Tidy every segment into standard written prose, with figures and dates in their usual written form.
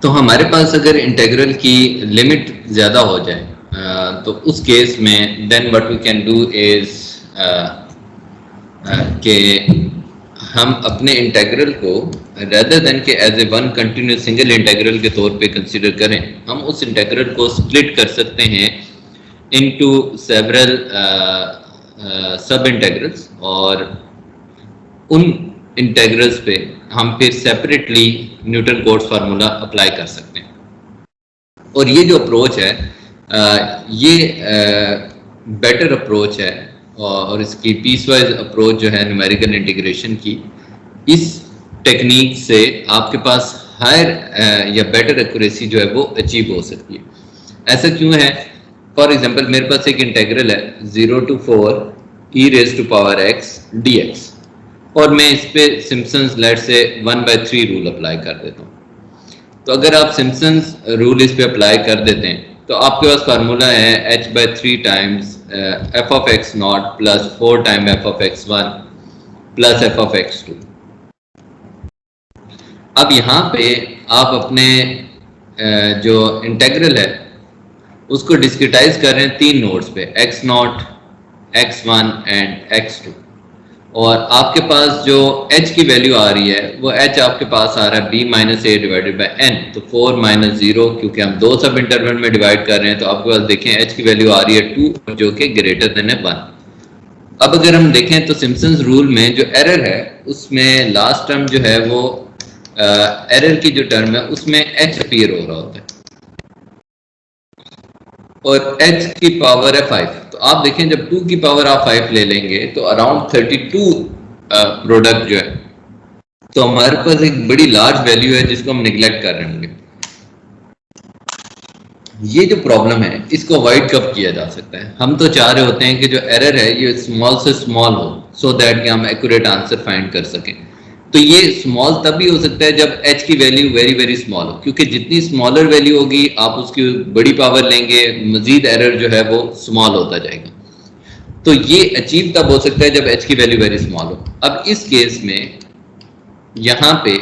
तो हमारे पास अगर इंटेग्रल की लिमिट ज़्यादा हो जाए तो उस केस में then what we can do is कि हम अपने इंटेग्रल को रेदर देन के as a one continuous single integral के तौर पे कंसीडर करें, हम उस इंटेग्रल को स्प्लिट कर सकते हैं इनटू सेवरल सब इंटेग्रल्स और उन इंटेग्रल्स पे हम फिर separately Newton Cotes formula apply कर सकते हैं। और ये जो अप्रोच है ये बेटर अप्रोच है और इसकी पीसवाइज अप्रोच जो है न्यूमेरिकल इंटीग्रेशन की, इस टेक्निक से आपके पास हायर या बेटर एक्यूरेसी जो है वो अचीव हो सकती है। ऐसा क्यों है? फॉर एग्जांपल मेरे पास एक इंटीग्रल है 0 to 4 e raised to power x dx और मैं इस पे सिम्पसन्स लेट से 1/3 रूल अप्लाई कर देता हूँ। तो अगर आप सिम्पसन्स रूल इस पे अप्लाई कर देते हैं तो आपके पास फार्मूला है h/3 times f of x not plus 4 time f of x1 plus f of x2। अब यहाँ पे आप अपने जो इंटेग्रल है उसको डिस्क्रिटाइज कर रहे हैं 3 नोड्स पे x0, x1 एंड x2 और आपके पास जो h की वैल्यू आ रही है वो h आपके पास आ रहा है b minus A divided by n। तो 4 माइनस 0 क्योंकि हम दो सब इंटरवल में डिवाइड कर रहे हैं तो आपके पास देखें h की वैल्यू आ रही है 2 जो कि ग्रेटर देन है 1। अब अगर हम देखें तो सिम्पसन्स रूल में जो एरर है उसमें लास्ट टर्म जो है वो एरर की जो टर्म है उसमें h अपीयर हो रहा होता है और h की पावर है 5। तो आप देखें जब 2 की पावर आप 5 ले लेंगे तो अराउंड 32 प्रोडक्ट जो है, तो हमारे पास एक बड़ी लार्ज वैल्यू है जिसको हम निगलेक्ट कर रहे होंगे। ये जो प्रॉब्लम है इसको अवॉइड कब किया जा सकता है? हम तो चाह रहे होते हैं कि जो एरर है ये स्मॉल से स्मॉल हो सो दैट कि हम एक्यूरेट आंसर फाइंड कर सकें। तो ये स्मॉल तब भी हो सकता है जब h की वैल्यू वेरी वेरी स्मॉल हो, क्योंकि जितनी स्मॉलर वैल्यू होगी आप उसकी बड़ी पावर लेंगे, मजीद एरर जो है वो स्मॉल होता जाएगा। तो ये अचीव तब हो सकता है जब h की वैल्यू वेरी स्मॉल हो। अब इस केस में यहाँ पे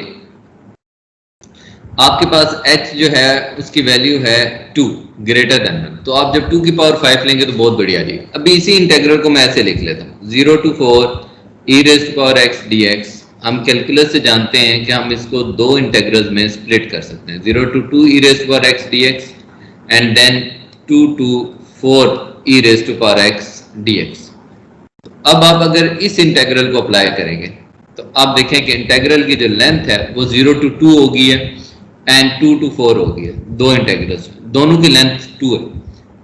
आपके पास h जो है उसकी वैल्यू है 2 ग्रेटर देन 1, तो आप जब 2 की पावर 5 लेंगे तो बहुत बढ़िया आ जाएगी। अभी इसी इंटीग्रल को मैं ऐसे लिख लेता हूँ 0 to 4 e raised to power x dx। हम कैलकुलस से जानते हैं कि हम इसको दो इंटीग्रल्स में स्प्लिट कर सकते हैं, 0 to 2 e raised to power x dx and then 2 to 4 e raised to power x dx। अब आप अगर इस इंटीग्रल को अप्लाई करेंगे तो आप देखें कि इंटीग्रल की जो लेंथ है वो 0 to 2 हो गई है एंड 2 to 4 हो गई है। दो इंटीग्रल्स दोनों की लेंथ 2 है।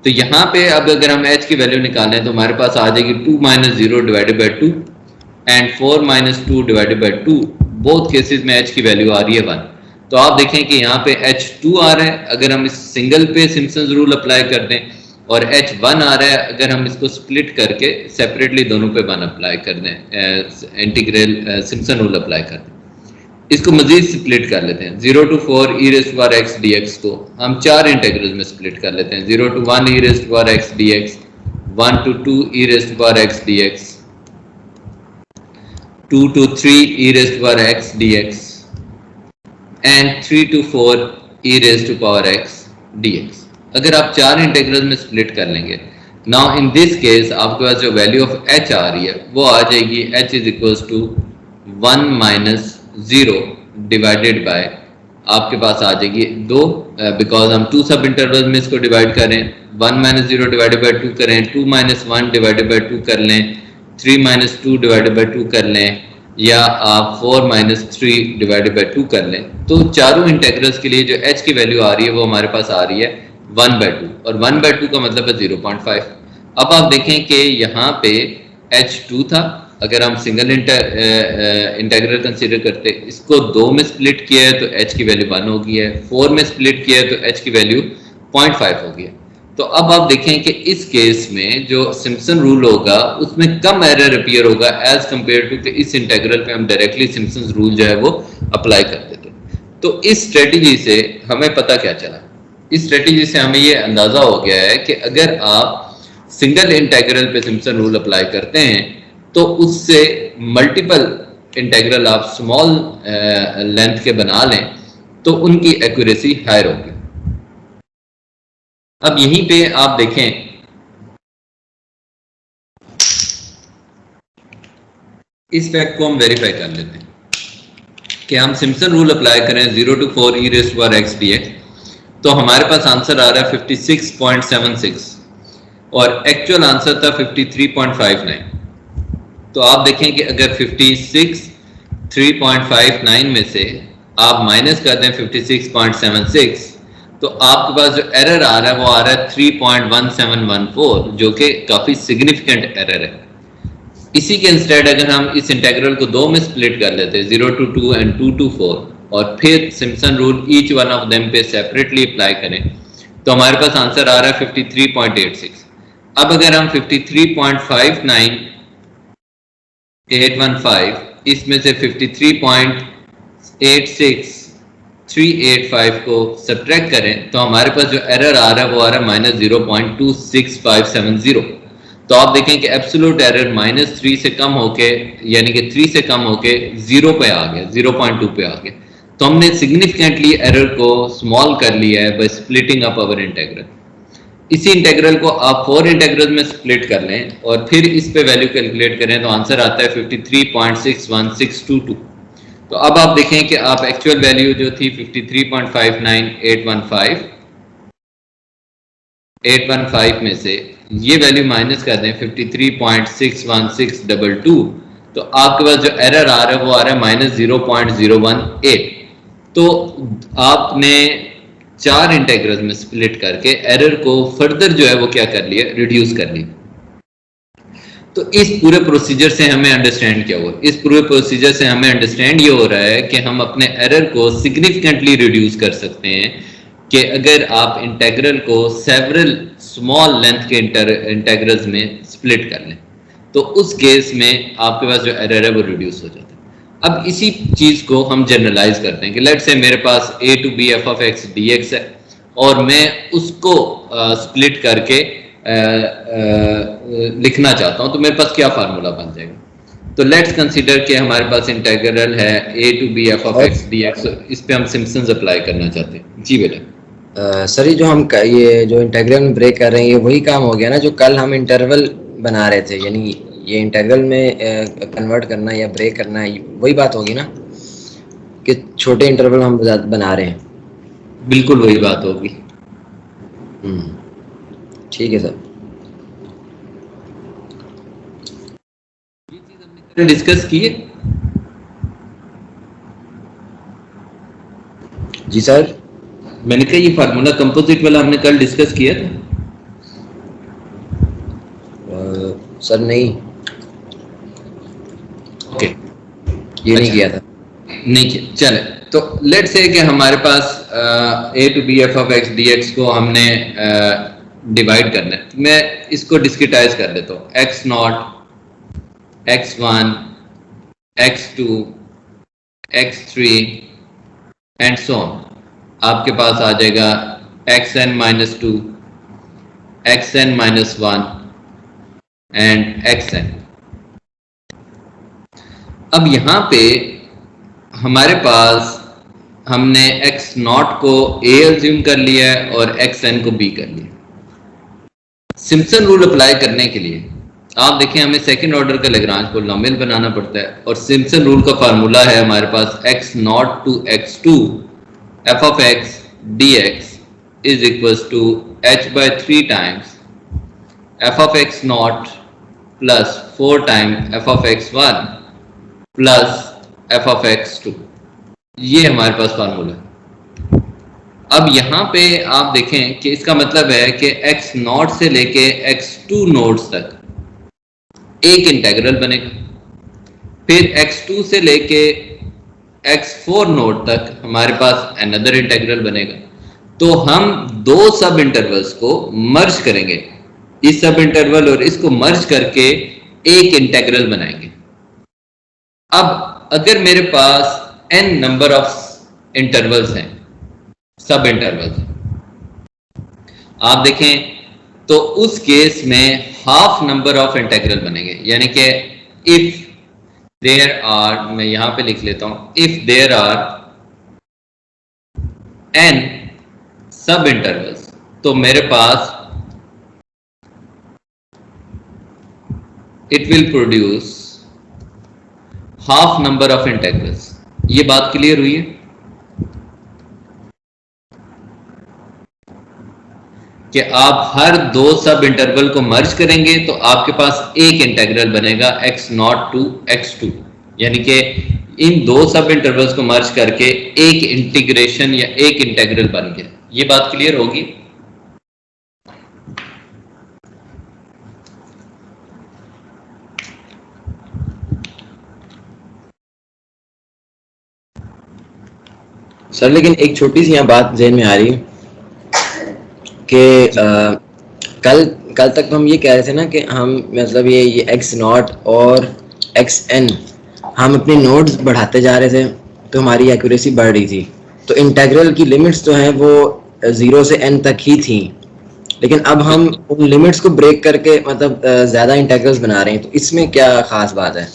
तो यहाँ पे अब अगर हम h की वैल्यू निकालें तो हमारे पास आ जाएगी 2 minus 0 divided by 2 and 4 minus 2 divided by 2। Both cases में h की वैल्यू आ रही है 1। तो आप देखें कि यहाँ पे h 2 आ रहा है अगर हम इस सिंगल पे सिम्पसन्स रूल अप्लाई कर दें और h 1 आ रहा है अगर हम इसको स्प्लिट करके सेपरेटली दोनों पे 1 अप्लाई कर दें, इंटीग्रल सिम्पसन रूल अप्लाई कर दें। इसको मजीद स्प्लिट कर लेते हैं 0 to 4 e raised to power x dx को हम 4 इंटीग्रल्स में स्प्लिट कर लेते हैं 0 to 1 e raised to power x dx, 1 to 2 e raised to power x dx, 2 to 3 e raised to power x dx and 3 to 4 e raised to power x dx। अगर आप 4 integrals में split कर लेंगे, now in this case आपके पास जो value of h आ रही है वो आ जाएगी h is equals to 1 minus 0 divided by आपके पास आ जाएगी 2, बिकॉज हम 2 सब इंटरवल में इसको डिवाइड करें, 1 माइनस 0 डिवाइडेड बाई 2 करें, 2 माइनस 1 डिवाइडेड बाई 2 कर लें, 3 माइनस 2 डिवाइडेड बाई 2 कर लें या आप 4 माइनस 3 डिवाइडेड बाई 2 कर लें। तो चारों इंटीग्रल्स के लिए जो h की वैल्यू आ रही है वो हमारे पास आ रही है 1/2 और 1/2 का मतलब है 0.5। अब आप देखें कि यहाँ पे h 2 था, अगर हम सिंगल इंटीग्रल कंसीडर करते इसको 2 में स्प्लिट किया है तो h की वैल्यू 1 हो गई है, 4 में स्प्लिट किया है तो h की वैल्यू 0.5 हो गई है। तो अब आप देखें कि इस केस में जो सिम्पसन रूल होगा उसमें कम एरर अपीयर होगा एज कंपेयर टू कि इस इंटीग्रल पे हम डायरेक्टली सिम्पसन रूल जो है वो अप्लाई कर देते। तो इस स्ट्रेटजी से हमें पता क्या चला? इस स्ट्रेटजी से हमें ये अंदाजा हो गया है कि अगर आप सिंगल इंटीग्रल पे सिम्पसन रूल अप्लाई करते हैं तो उससे मल्टीपल इंटीग्रल आप स्मॉल लेंथ के बना लें तो उनकी एक्यूरेसी हायर होगी। अब यहीं पे आप देखें इस फैक्ट को हम वेरीफाई कर लेते हैं कि हम सिम्पसन रूल अप्लाई करें 0 to 4 e raised to power x dx, तो हमारे पास आंसर आ रहा है 56.76 और एक्चुअल आंसर था 53.59। तो आप देखें कि अगर 3.59 में से आप माइनस कर दें 56.76, तो आपके पास जो एरर आ रहा है वो आ रहा है 3.1714, जो कि काफ़ी सिग्निफिकेंट एरर है। इसी के इंस्टेड अगर हम इस इंटेग्रल को दो में स्प्लिट कर लेते 0 to 2 एंड 2 to 4 और फिर Simpson rule each one of them पे सेपरेटली अप्लाई करें, तो हमारे पास आंसर आ रहा है 53.86। अब अगर हम 53.59815 इसमें से 53.86385 को सब्ट्रैक्ट करें, तो हमारे पास जो एरर आ रहा है वो आ रहा है -0.26570। तो आप देखें कि एब्सोल्यूट एरर -3 से कम होके, यानी कि 3 से कम होके 0 पे आ गया, 0.2 पे आ गया। तो हमने सिग्निफिकेंटली एरर को स्मॉल कर लिया है by splitting up our integral. इसी इंटीग्रल को आप 4 इंटीग्रल में स्प्लिट कर लें और फिर इस पे वैल्यू कैलकुलेट करें, तो आंसर आता है 53.61622। तो अब आप देखें कि आप एक्चुअल वैल्यू जो थी 53.59815 में से ये वैल्यू माइनस कर दें 53.61622, तो आपके पास जो एरर आ रहा है वो आ रहा है -0.018। तो आपने 4 इंटीग्रल्स में स्प्लिट करके एरर को फर्दर जो है वो क्या कर लिया, रिड्यूस कर लिया। तो इस पूरे प्रोसीजर से हमें अंडरस्टैंड क्या हुआ, इस पूरे प्रोसीजर से हमें अंडरस्टैंड ये हो रहा है कि हम अपने एरर को सिग्निफिकेंटली रिड्यूस कर सकते हैं कि अगर आप इंटीग्रल को सेवरल स्मॉल लेंथ के इंटीग्रल्स में स्प्लिट कर लें, तो उस केस में आपके पास जो एरर है वो रिड्यूस हो जाता है। अब इसी चीज को हम जनरलाइज करते हैं कि लेट्स से मेरे पास a to b f of x dx है और मैं उसको स्प्लिट करके लिखना चाहता हूं, तो मेरे पास क्या फार्मूला बन जाएगा। तो लेट्स कंसीडर कि हमारे पास इंटीग्रल है a to b f of x dx, इस पे हम सिम्पसन्स अप्लाई करना चाहते हैं। जी बेटा। सर ये जो हम ये जो इंटीग्रल में ब्रेक कर रहे हैं, ये वही काम हो गया ना जो कल हम इंटरवल बना रहे थे, यानी ये इंटीग्रल में कन्वर्ट करना या ब्रेक करना, वही बात होगी ना कि छोटे इंटरवल हम बना रहे हैं। बिल्कुल वही बात होगी। ठीक है सर। ये चीज हमने डिस्कस की है। जी सर। मैंने कहा ये फार्मूला कंपोजिट वाला हमने कल डिस्कस किया था। सर नहीं, ओके, ये नहीं किया था। नहीं किया, चले। तो लेट्स से कि हमारे पास a to b f of x dx को हमने डिवाइड करना है। मैं इसको डिस्क्रिटाइज कर देता हूँ, x0, x1, x2, x3 and so on. आपके पास आ जाएगा xn-2, xn-1 एंड xn। अब यहां पे हमारे पास हमने x0 को a अज्यूम कर लिया है और xn को b कर लिया। सिम्पसन रूल अप्लाई करने के लिए आप देखें हमें सेकंड ऑर्डर का लैग्रांज पॉलिनोमियल बनाना पड़ता है और सिम्पसन रूल का फार्मूला है हमारे पास x0 to x2 f of x dx is equals to h by 3 times f of x0 plus 4 times f of x1 plus f of x2। ये हमारे पास formula है। अब यहां पे आप देखें कि इसका मतलब है कि x0 से लेके x2 नोड्स तक एक इंटीग्रल बनेगा, फिर x2 से लेके x4 नोड तक हमारे पास अनदर इंटीग्रल बनेगा। तो हम दो सब इंटरवल्स को मर्ज करेंगे, इस सब इंटरवल और इसको मर्ज करके एक इंटीग्रल बनाएंगे। अब अगर मेरे पास n नंबर ऑफ इंटरवल्स हैं, सब इंटरवल्स, आप देखें तो उस केस में हाफ नंबर ऑफ इंटीग्रल बनेंगे, यानी कि इफ देयर आर, मैं यहां पे लिख लेता हूं, if there are n sub intervals, तो मेरे पास it will produce half number of integrals. ये बात क्लियर हुई है? कि आप हर दो सब इंटरवल को मर्ज करेंगे तो आपके पास एक इंटेग्रल बनेगा x0 टू x2, यानी कि इन दो सब इंटरवल्स को मर्ज करके एक इंटीग्रेशन या एक इंटेग्रल बन गया। ये बात क्लियर होगी? सर लेकिन एक छोटी सी यहाँ बात ज़हन में आ रही है कि कल तक तो हम ये कह रहे थे ना कि हम मतलब ये x0 और xn हम अपने नोड्स बढ़ाते जा रहे थे तो हमारी एक्यूरेसी बढ़ रही थी, तो इंटीग्रल की लिमिट्स तो हैं वो 0 से n तक ही थी, लेकिन अब हम उन लिमिट्स को ब्रेक करके मतलब ज़्यादा इंटीग्रल्स बना रहे हैं, तो इसमें क्या ख़ास बात है?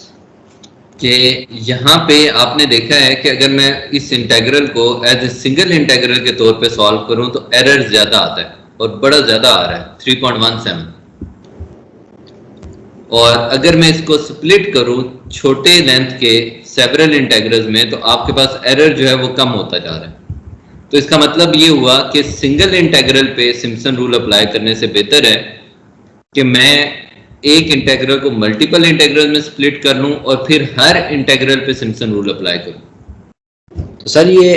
कि यहाँ पे आपने देखा है कि अगर मैं इस इंटीग्रल को एज ए सिंगल इंटीग्रल के तौर पे सॉल्व करूँ तो एरर ज़्यादा आता है और बड़ा ज़्यादा आ रहा है 3.17, और अगर मैं इसको स्प्लिट करूं छोटे लेंथ के सेवरल इंटीग्रल्स में तो आपके पास एरर जो है वो कम होता जा रहा है। तो इसका मतलब ये हुआ कि सिंगल इंटीग्रल पे सिम्पसन रूल अप्लाई करने से बेहतर है कि मैं एक इंटीग्रल को मल्टीपल इंटीग्रल में स्प्लिट कर लूं और फिर हर इंटीग्रल पे सिम्पसन रूल अप्लाई करूं। तो सर ये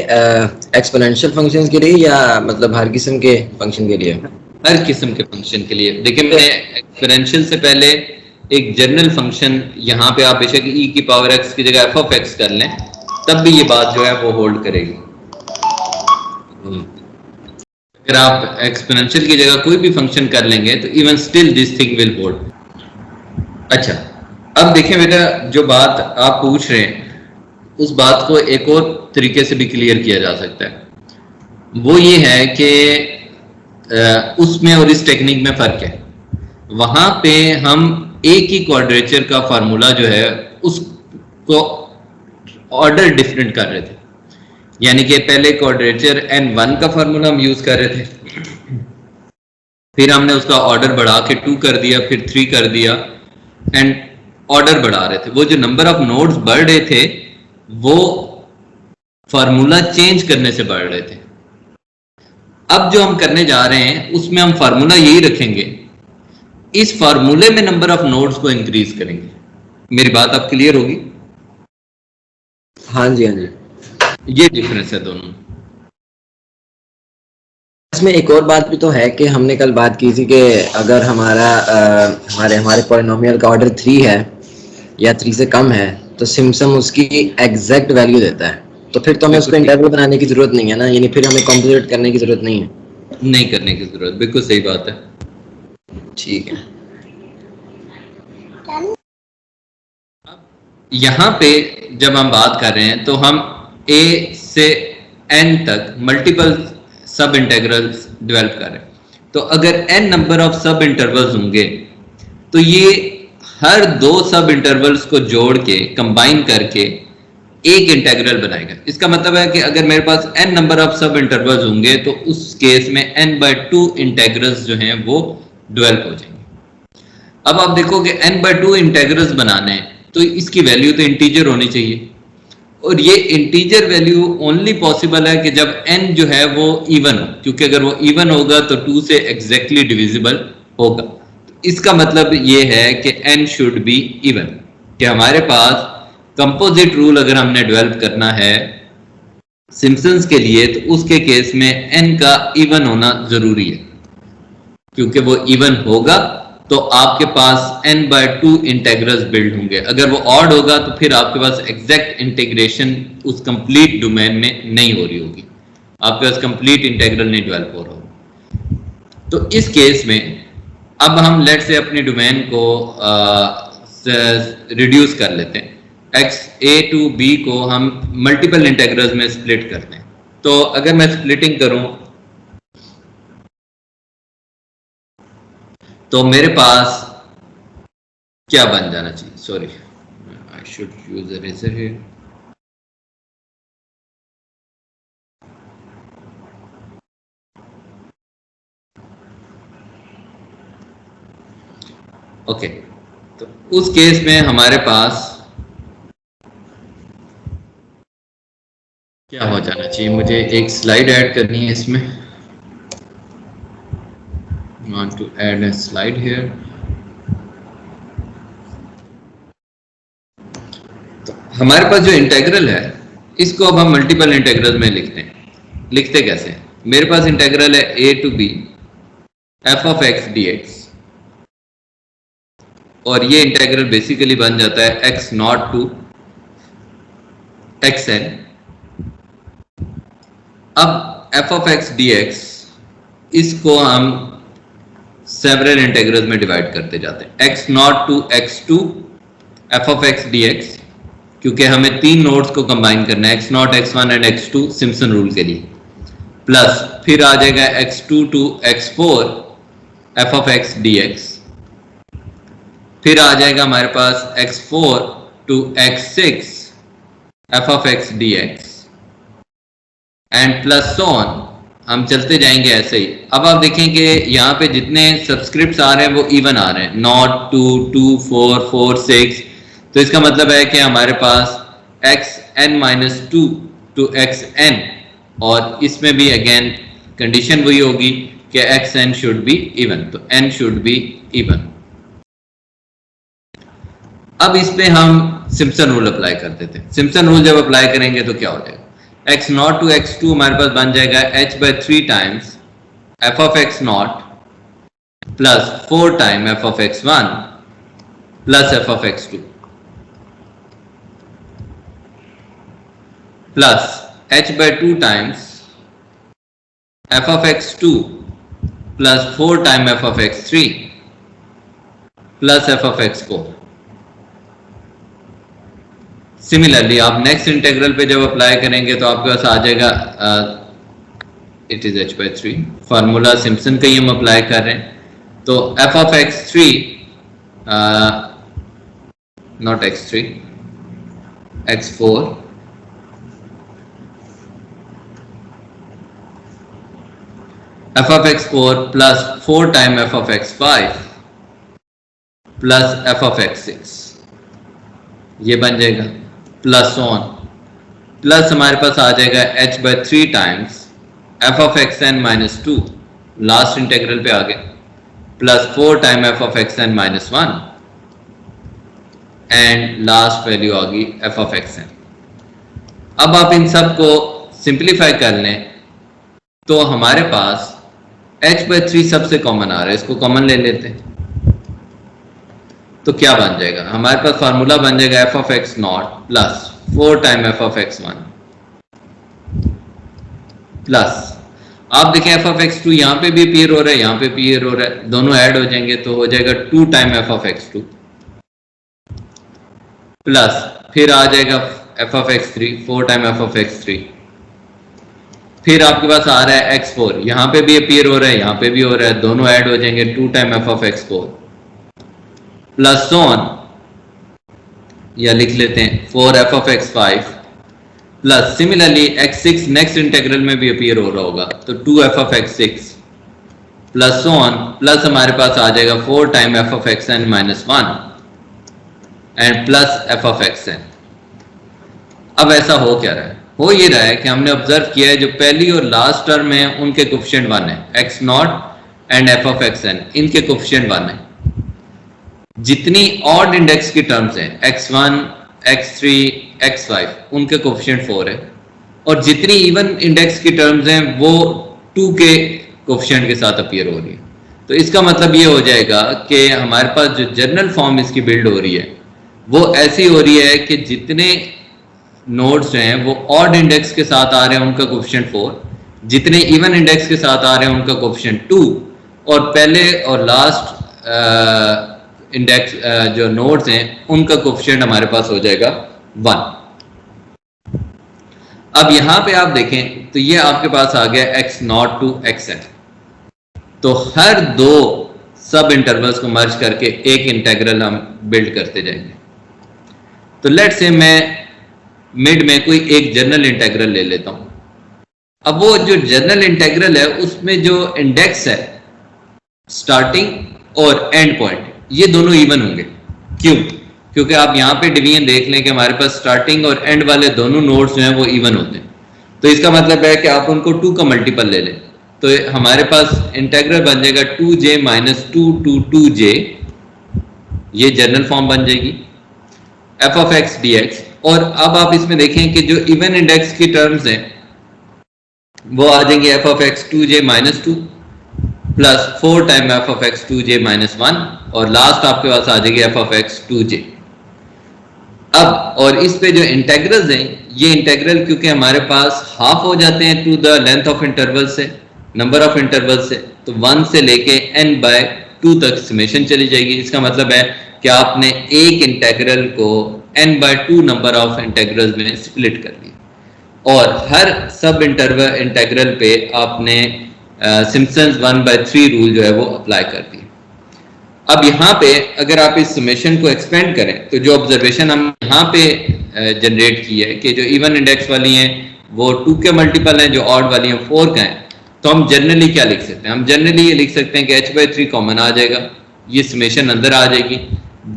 एक्सपोनेंशियल फंक्शंस के लिए या मतलब हर किस्म के फंक्शन के लिए? हर किस्म के फंक्शन के लिए। देखिए मैंने एक्सपोनेंशियल से पहले एक जनरल फंक्शन यहाँ पे आप बेशक e की पावर x की जगह f ऑफ x कर लें, तब भी ये बात जो है वो होल्ड करेगी। अगर आप एक्सपोनेंशियल की जगह कोई भी फंक्शन कर लेंगे तो even still this thing will hold. अच्छा, अब देखिए बेटा, जो बात आप पूछ रहे हैं उस बात को एक और तरीके से भी क्लियर किया जा सकता है। वो ये है कि उसमें और इस टेक्निक में फर्क है। वहां पे हम एक ही क्वाड्रेचर का फार्मूला जो है उसको ऑर्डर डिफरेंट कर रहे थे, यानी कि पहले क्वाड्रेचर n1 का फार्मूला हम यूज कर रहे थे, फिर हमने उसका ऑर्डर बढ़ा के 2 कर दिया, फिर 3 कर दिया, एंड ऑर्डर बढ़ा रहे थे। वो जो नंबर ऑफ नोड्स बढ़ रहे थे वो फार्मूला चेंज करने से बढ़ रहे थे। अब जो हम करने जा रहे हैं उसमें हम फार्मूला यही रखेंगे, इस फार्मूले में नंबर ऑफ नोड्स को इंक्रीज करेंगे। मेरी बात आप क्लियर होगी? हाँ जी, हाँ जी। ये डिफरेंस है दोनों। इसमें एक और बात भी तो है कि हमने कल बात की थी कि अगर हमारा हमारे पॉलिनोमियल का ऑर्डर 3 है या 3 से कम है तो सिम्पसन उसकी एग्जैक्ट वैल्यू देता है, तो फिर तो हमें उसको इंटीग्रल बनाने की जरूरत नहीं है ना, यानी फिर हमें कॉम्प्लिकेट करने की जरूरत नहीं है। नहीं करने की जरूरत, बिल्कुल सही बात है। ठीक है। यहाँ पे जब हम बात कर रहे हैं तो हम a से n तक मल्टीपल सब इंटीग्रल्स डेवलप कर रहे हैं। तो अगर n नंबर ऑफ सब इंटरवल्स होंगे तो ये हर दो सब इंटरवल्स को जोड़ के कंबाइन करके एक इंटीग्रल बनाएगा। इसका मतलब है कि अगर मेरे पास n नंबर ऑफ सब इंटरवल्स होंगे तो उस केस में n/2 इंटीग्रल्स जो हैं वो डेवलप हो जाएंगे। अब आप देखो कि n/2 इंटीग्रल्स बनाने हैं तो इसकी वैल्यू तो इंटीजर होनी चाहिए, और ये इंटीजर वैल्यू ओनली पॉसिबल है कि जब n जो है वो इवन हो, क्योंकि अगर वो इवन होगा तो 2 से एग्जैक्टली डिविजिबल होगा। इसका मतलब ये है कि n शुड बी इवन, कि हमारे पास कंपोजिट रूल अगर हमने डेवलप करना है सिम्पसन्स के लिए तो उसके केस में n का इवन होना जरूरी है, क्योंकि वो इवन होगा तो आपके पास n/2 इंटीग्रल्स बिल्ड होंगे। अगर वो ऑड होगा तो फिर आपके पास एग्जैक्ट इंटीग्रेशन उस कंप्लीट डोमेन में नहीं हो रही होगी, आपके पास कंप्लीट इंटीग्रल नहीं डेवलप हो रहा होगा। तो इस केस में अब हम लेट से अपनी डोमेन को रिड्यूस कर लेते हैं, a to b को हम मल्टीपल इंटीग्रल्स में स्प्लिट करते हैं। तो अगर मैं स्प्लिटिंग करूं तो मेरे पास क्या बन जाना चाहिए? Sorry, I should use eraser here. Okay, तो उस केस में हमारे पास क्या हो जाना चाहिए? मुझे एक स्लाइड ऐड करनी है इसमें. Want to add a slide here. तो हमारे पास जो इंटेग्रल है इसको अब हम मल्टीपल इंटेग्रल में लिखते हैं. लिखते कैसे? मेरे पास इंटेग्रल है a to b f of x dx, और ये इंटेग्रल बेसिकली बन जाता है x नॉट टू xn. अब f of x dx इसको हम सेवरल इंटेग्रल्स में डिवाइड करते जाते हैं. x not to x2 f of x dx, क्योंकि हमें तीन नोड्स को कंबाइन करना है, x not x1 and x2 Simpson rule के लिए. प्लस फिर आ जाएगा x2 to x4 f of x dx. फिर आ जाएगा हमारे पास x4 to x6 f of x dx and plus on. हम चलते जाएंगे ऐसे ही. अब आप देखें कि यहाँ पे जितने सब्सक्रिप्ट्स आ रहे हैं वो इवन आ रहे हैं, नॉट 2 2 4 4 6. तो इसका मतलब है कि हमारे पास xn-2 टू xn, और इसमें भी अगेन कंडीशन वही होगी कि xn शुड बी इवन, तो n शुड बी इवन. अब इस पे हम सिम्पसन रूल अप्लाई कर देते हैं. सिम्पसन रूल जब अप्लाई करेंगे तो क्या हो जाएगा? x नॉट टू x2 हमारे पास बन जाएगा h/3 times f of x not plus 4 time f of x1 plus f of x2 plus h/2 times f of x2 plus 4 time f of x3 plus f of x4. Similarly आप next integral पे जब apply करेंगे तो आपके पास आ जाएगा it is h/3. Formula Simpson का ही हम अप्लाई कर रहे हैं. तो f of x3 not x3 x4 f of x4 plus 4 time f of x5 plus f of x6, ये बन जाएगा. प्लस ऑन प्लस हमारे पास आ जाएगा h/3 times f of xn-2, last integral पे आ गए, plus 4 time f of xn-1 and last value आ गई f of xn. अब आप इन सब को सिंप्लीफाई कर लें तो हमारे पास h/3 सबसे कॉमन आ रहा है, इसको कॉमन ले लेते हैं. तो क्या बन जाएगा? हमारे पास फार्मूला बन जाएगा f of x not plus 4 time f of x1 plus, आप देखें f of x2 यहाँ पे भी अपीयर हो रहा है, यहाँ पे अपीयर हो रहा है, दोनों ऐड हो जाएंगे तो हो जाएगा 2 time f of x2 plus फिर आ जाएगा f of x3 4 time f of x3. फिर आपके पास आ रहा है x4, यहाँ पे भी अपीयर हो रहा है, यहाँ पे भी हो रहा है, दोनों ऐड हो जाएंगे 2 time f of x4 plus on, या लिख लेते हैं 4 f of x5 plus similarly x6 next integral में भी अपीयर हो रहा होगा तो 2 f of x6 plus on plus हमारे पास आ जाएगा 4 time f of xn-1 and plus f of xn. अब ऐसा हो क्या रहा है? हो ये रहा है कि हमने ऑब्जर्व किया है जो पहली और लास्ट टर्म है उनके कोफिशिएंट 1 है, x not and f of xn, इनके कोफिशिएंट 1 है. जितनी ऑड इंडेक्स की टर्म्स हैं x1 x3 x5 उनके कोफिशिएंट 4 है, और जितनी इवन इंडेक्स की टर्म्स हैं वो 2 के कोफिशिएंट के साथ अपीयर हो रही है. तो इसका मतलब ये हो जाएगा कि हमारे पास जो जनरल फॉर्म इसकी बिल्ड हो रही है वो ऐसी हो रही है कि जितने नोड्स हैं वो ऑड इंडेक्स के साथ आ रहे हैं उनका कोफिशिएंट 4, जितने इवन इंडेक्स के साथ आ रहे हैं उनका कोफिशिएंट 2, और पहले और लास्ट इंडेक्स जो नोड्स हैं उनका कोफिशिएंट हमारे पास हो जाएगा 1. अब यहां पे आप देखें तो ये आपके पास आ गया x नॉट टू xn. तो हर दो सब इंटरवल्स को मर्ज करके एक इंटेग्रल हम बिल्ड करते जाएंगे. तो लेट से मैं मिड में कोई एक जनरल इंटेग्रल ले लेता हूं. अब वो जो जनरल इंटेग्रल है उसमें जो इंडेक्स है स्टार्टिंग और एंड पॉइंट ये दोनों इवन होंगे। क्यों? क्योंकि आप यहाँ पे डिवीजन देख लें कि हमारे पास स्टार्टिंग और एंड वाले दोनों नोड्स जो हैं वो इवन होते हैं। तो इसका मतलब है कि आप उनको 2 का मल्टीपल ले लें, तो हमारे पास इंटेग्रल बन जाएगा 2j माइनस 2 टू 2j, ये जनरल फॉर्म बन जाएगी f ऑफ x dx। और अब आप इसमें देखें कि जो इवन इंडेक्स की टर्म्स हैं वो आ जाएंगे f of x 2j minus 2 plus 4 time f of x 2j minus 1, और लास्ट आपके पास आ जाएगी f ऑफ x 2j। अब और इस पे जो इंटेग्रल्स हैं, ये इंटेग्रल क्योंकि हमारे पास हाफ हो जाते हैं to the length of interval से, नंबर ऑफ इंटरवल से, तो 1 से लेके n/2 तक समेशन चली जाएगी। इसका मतलब है कि आपने एक इंटेग्रल को n/2 नंबर ऑफ इंटेग्रल्स में स्प्लिट कर दिया, और हर सब इंटेग्रल पे आपने सिम्पसन्स 1/3 रूल जो है वो अप्लाई कर दिया। अब यहाँ पे अगर आप इस समेशन को एक्सपेंड करें तो जो ऑब्जर्वेशन हम यहाँ पे जनरेट की है कि जो इवन इंडेक्स वाली हैं वो 2 के मल्टीपल हैं, जो ऑड वाली हैं 4 का है, तो हम जनरली क्या लिख सकते हैं? हम जनरली ये लिख सकते हैं कि h/3 कॉमन आ जाएगा, ये समेशन अंदर आ जाएगी।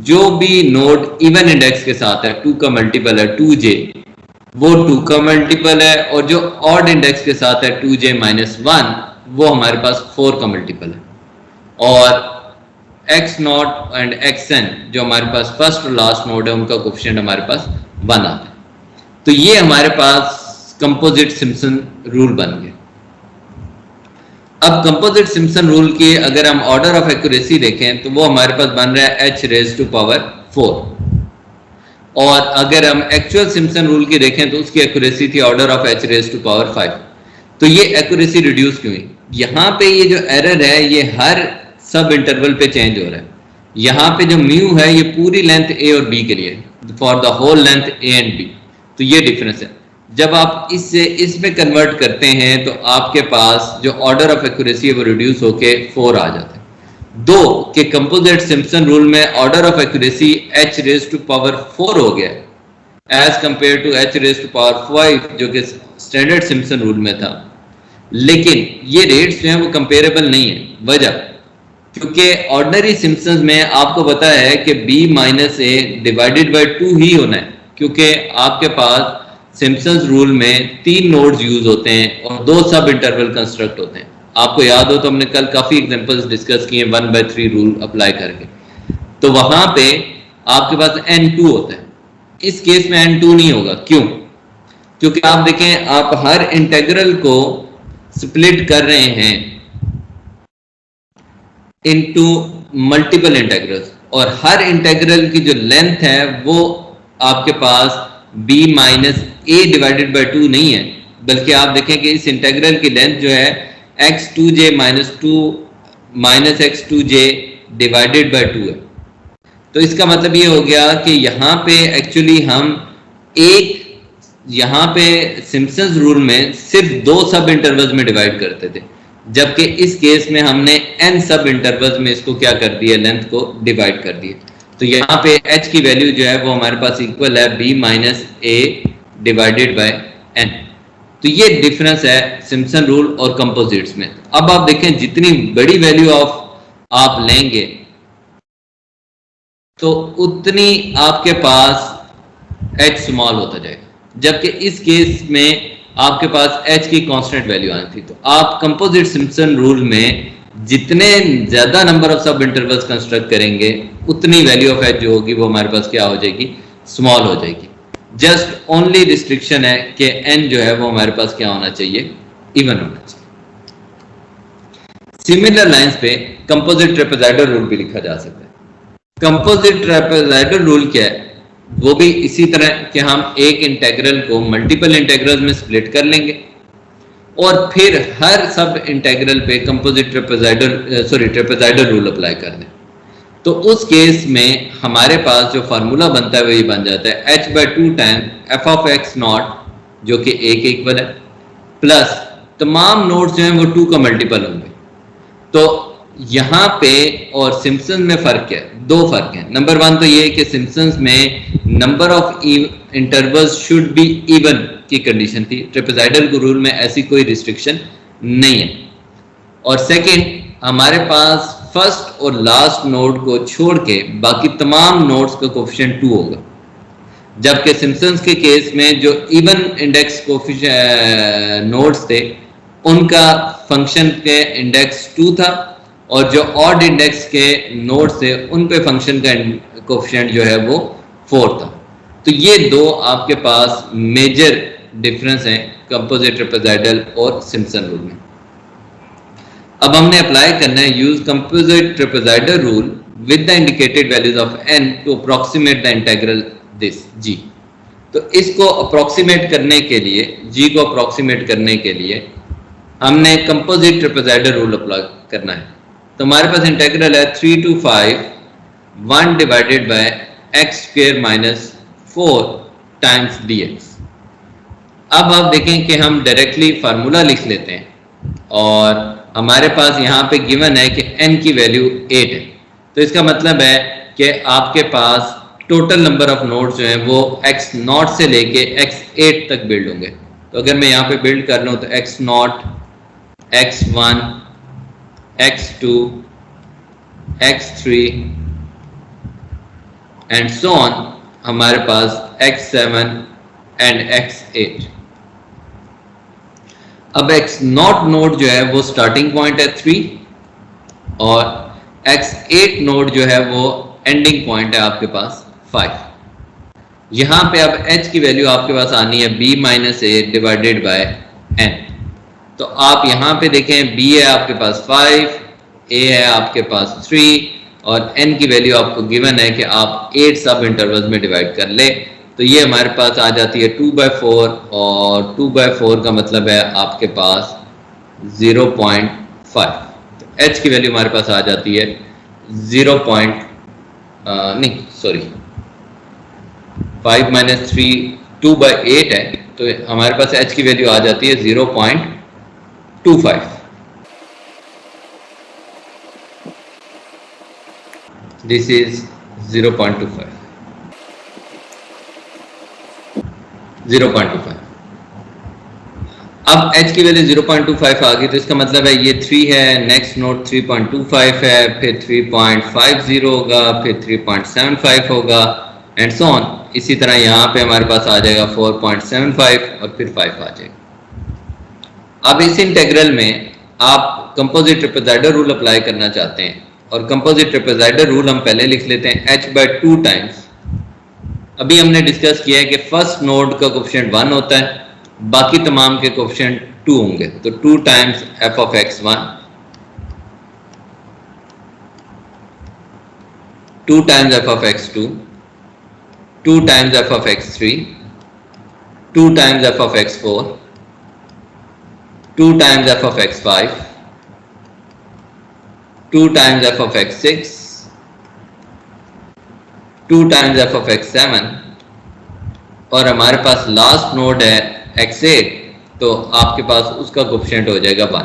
जो भी नोड इवन इंडेक्स के साथ है 2 का मल्टीपल है 2j, वो 2 का मल्टीपल है, और जो ऑड इंडेक्स के साथ है 2j माइनस 1, वो हमारे पास 4 का मल्टीपल है। और x0 एंड xn जो हमारे पास फर्स्ट और लास्ट नोड है उनका कोफिशिएंट हमारे पास 1 आता है। तो ये हमारे पास कंपोजिट सिम्पसन रूल बन गया। अब कंपोजिट सिम्पसन रूल की अगर हम ऑर्डर ऑफ एक्यूरेसी देखें तो वो हमारे पास बन रहा है h⁻⁴, और अगर हम एक्चुअल सिम्पसन रूल की देखें तो उसकी एक्यूरेसी थी ऑर्डर ऑफ h⁻⁵। तो ये एक्यूरेसी रिड्यूस क्यों हुई? यहाँ पे ये जो एरर है ये हर सब इंटरवल पे चेंज हो रहा है। यहाँ पे जो म्यू है ये पूरी लेंथ a और b के लिए, for the whole length a and b, तो ये डिफरेंस है। जब आप इससे इसमें कन्वर्ट करते हैं तो आपके पास जो ऑर्डर ऑफ एक्यूरेसी है वो रिड्यूस होके 4 आ जाता है। 2 के कंपोजिट सिम्पसन रूल में ऑर्डर ऑफ एक्यूरेसी h⁻⁴ हो गया एज कंपेयर टू h⁻⁵ जो कि स्टैंडर्ड सिम्पसन रूल में था, लेकिन ये रेट्स जो हैं वो कंपेरेबल नहीं है। वजह क्योंकि ऑर्डिनरी सिम्पसन्स में आपको पता है कि b minus a divided by 2 ही होना है, क्योंकि आपके पास सिम्पसन्स रूल में 3 नोड्स यूज होते हैं और 2 सब इंटरवल कंस्ट्रक्ट होते हैं। आपको याद हो तो हमने कल काफी एग्जांपल्स डिस्कस किए 1/3 रूल अप्लाई करके, तो वहां पे आपके पास n2 होता है। इस केस में n2 नहीं होगा। क्यों? क्योंकि आप देखें आप हर इंटेग्रल को स्प्लिट कर रहे हैं इनटू मल्टीपल इंटेग्रल्स, और हर इंटेग्रल की जो लेंथ है वो आपके पास b minus a divided by 2 नहीं है, बल्कि आप देखें कि इस इंटेग्रल की लेंथ जो है x2j minus 2 minus x2j divided by 2 है। तो इसका मतलब ये हो गया कि यहाँ पे एक्चुअली हम यहाँ पे सिम्पसन्स रूल में सिर्फ 2 सब इंटरवल्स में डिवाइड करते थे, जबकि इस केस में हमने n सब इंटरवल्स में इसको क्या कर दिया, लेंथ को डिवाइड कर दिया। तो यहाँ पे h की वैल्यू जो है वो हमारे पास इक्वल है b minus a divided by n। तो ये डिफरेंस है सिम्पसन रूल और कंपोजिट्स में। अब आप देखें जितनी बड़ी वैल्यू ऑफ आप लेंगे तो उतनी आपके पास h स्मॉल होता जाएगा, जबकि इस केस में आपके पास h की कांस्टेंट वैल्यू आनी थी। तो आप कंपोजिट सिम्पसन रूल में जितने ज्यादा नंबर ऑफ सब इंटरवल्स कंस्ट्रक्ट करेंगे उतनी वैल्यू ऑफ h जो होगी वो हमारे पास क्या हो जाएगी, स्मॉल हो जाएगी। जस्ट ओनली रिस्ट्रिक्शन है कि n जो है वो हमारे पास क्या होना चाहिए, इवन होना चाहिए। सिमिलर लाइंस पे कंपोजिट ट्रेपेजॉइडल रूल भी लिखा जा सकता है। कंपोजिट ट्रेपेजॉइडल रूल क्या है? वो भी इसी तरह कि हम एक इंटेग्रल को मल्टीपल इंटेग्रल्स में स्प्लिट कर लेंगे और फिर हर सब इंटेग्रल पे कंपोजिट ट्रेपेजॉइडल रूल अप्लाई कर दें। तो उस केस में हमारे पास जो फार्मूला बनता है वही बन जाता है h/2 time f of x0 जो कि a के इक्वल है, प्लस तमाम नोड्स जो हैं वो 2 का मल्टीपल होंगे। तो यहाँ पे और सिम्पसन में फर्क क्या है? 2 फर्क हैं। नंबर 1 तो ये है कि सिम्पसन्स में number of intervals should be even की कंडीशन थी, ट्रेपेजॉइडल रूल में ऐसी कोई रिस्ट्रिक्शन नहीं है। और सेकंड, हमारे पास फर्स्ट और लास्ट नोड को छोड़ के बाकी तमाम नोड्स का कोफिशिएंट 2 होगा, जबकि सिम्पसन्स के केस में जो इवन इंडेक्स नोड्स थे उनका फंक्शन के इंडेक्स 2 था और जो ऑड इंडेक्स के नोड्स थे उन पे फंक्शन का कोफिशिएंट जो है वो 4 था। तो ये दो आपके पास मेजर डिफरेंस हैं कंपोजिट ट्रापेजॉइडल और सिम्पसन रूल में। अब हमने अप्लाई करना है use composite trapezoidal rule with the indicated values of n to approximate the integral this g। तो इसको अप्रोक्सीमेट करने के लिए, g को अप्रोक्सीमेट करने के लिए हमने कंपोजिट ट्रापेजॉइडल रूल अप्लाई करना है। तो हमारे पास इंटीग्रल है 3 to 5 1 divided bye x square minus 4 times dx। अब आप देखें कि हम डायरेक्टली फार्मूला लिख लेते हैं और हमारे पास यहाँ पे गिवन है कि n की वैल्यू 8 है। तो इसका मतलब है कि आपके पास टोटल नंबर ऑफ नोड्स जो हैं वो x0 से लेके x8 तक बिल्ड होंगे। तो अगर मैं यहाँ पे बिल्ड कर लूँ तो x0, x1, x2, x3 and so on, हमारे पास x7 एंड x8। अब x0 नोड जो है वो स्टार्टिंग पॉइंट है 3 और x8 नोड जो है वो एंडिंग पॉइंट है आपके पास 5। यहां पे अब h की वैल्यू आपके पास आनी है b minus A divided by n। तो आप यहां पे देखें b है आपके पास 5, a है आपके पास 3 और n की वैल्यू आपको गिवन है कि आप 8 सब इंटरवल्स में डिवाइड कर ले। तो ये हमारे पास आ जाती है 2/4 और 2/4 का मतलब है आपके पास 0.5। तो h की वैल्यू हमारे पास आ जाती है 5 माइनस 3 2/8 है। तो हमारे पास h की वैल्यू आ जाती है 0.25। This is 0.25। अब h की वैल्यू 0.25 आ गई तो इसका मतलब है ये 3 है, नेक्स्ट नोड 3.25 है, फिर 3.50 होगा, फिर 3.75 होगा एंड सो ऑन। इसी तरह यहाँ पे हमारे पास आ जाएगा 4.75 और फिर 5 आ जाएगा। अब इस इंटीग्रल में आप कंपोजिट ट्रापेजॉइडल रूल अप्लाई करना चाहते हैं और कंपोजिट ट्रापेजॉइडल रूल हम पहले लिख लेते हैं h/2 टाइम्स। अभी हमने डिस्कस किया है कि फर्स्ट नोड का कोफिशिएंट 1 होता है, बाकी तमाम के कोफिशिएंट 2 होंगे। तो 2 times f of x1, 2 times f of x2, 2 times f of x3, 2 times f of x4, 2 times f of x5, 2 times f of x6, 2 times f of x7 और हमारे पास लास्ट नोड है x8। तो आपके पास उसका coefficient हो जाएगा 1।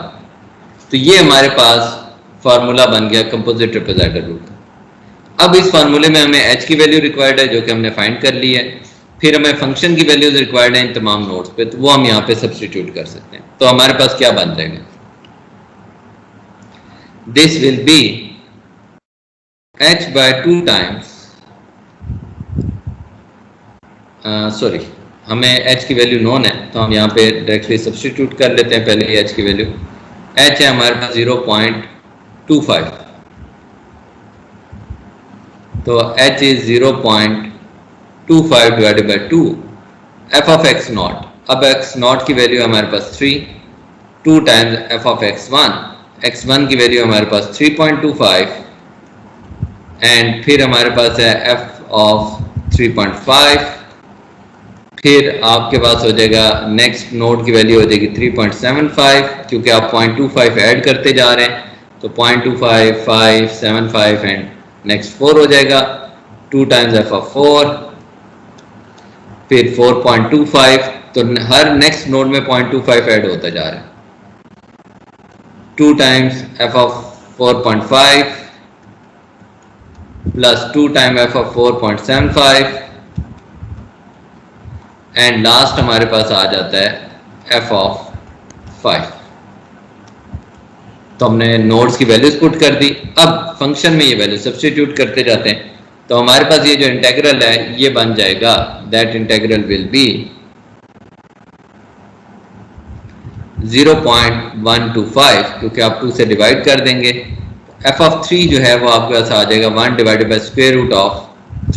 तो ये हमारे पास फार्मूला बन गया कंपोजिट ट्रापेजॉइडल रूल का। अब इस फार्मूले में हमें h की वैल्यू रिक्वायर्ड है जो कि हमने फाइंड कर ली है, फिर हमें फंक्शन की वैल्यूज रिक्वायर्ड है इन तमाम नोड्स पे, तो वो हम यहाँ पे सब्स्टिट्यूट कर सकते हैं। तो हमारे पास क्या बन जाएगा, this will be h/2 times sorry हमें h की वैल्यू नोन है तो हम यहाँ पे डायरेक्टली सब्स्टिट्यूट कर लेते हैं। पहले h की वैल्यू, h है हमारे पास 0.25 तो h is 0.25 divided bye 2 f of x0। अब x0 की वैल्यू हमारे पास 3, 2 times f of x1, x1 की वैल्यू हमारे पास 3.25 एंड फिर हमारे पास है f of 3.5, फिर आपके पास हो जाएगा नेक्स्ट नोड की वैल्यू हो जाएगी 3.75 क्योंकि आप 0.25 ऐड करते जा रहे हैं। तो 0.25, 5, 75 एंड नेक्स्ट 4 हो जाएगा, 2 टाइम्स f of 4, फिर 4.25। तो हर नेक्स्ट नोड में 0.25 ऐड होता जा रहा है। 2 times f of 4.5 plus 2 time f of 4.75 and last हमारे पास आ जाता है f of 5। तो हमने नोड्स की वैल्यूज पुट कर दी। अब फंक्शन में ये वैल्यू सब्स्टिट्यूट करते जाते हैं, तो हमारे पास ये जो इंटेग्रल है ये बन जाएगा, दैट इंटेग्रल विल बी 0.125, क्योंकि आप 2 से डिवाइड कर देंगे। f ऑफ 3 जो है वो आपके पास आ जाएगा 1 divided by square root of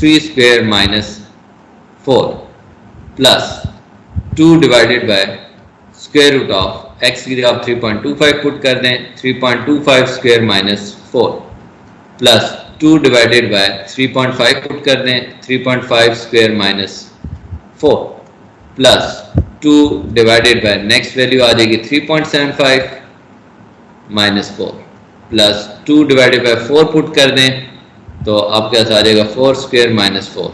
3 square minus 4 plus 2 divided by square root of x की जगह आप 3.25 पुट कर दें, 3.25 square minus 4 plus 2 divided by 3.5 put कर दें, 3.5 square minus 4 plus 2 divided by next value आ जाएगी 3.75 minus 4 plus 2 divided by 4 put कर दें तो आपके पास आ जाएगा 4 square minus 4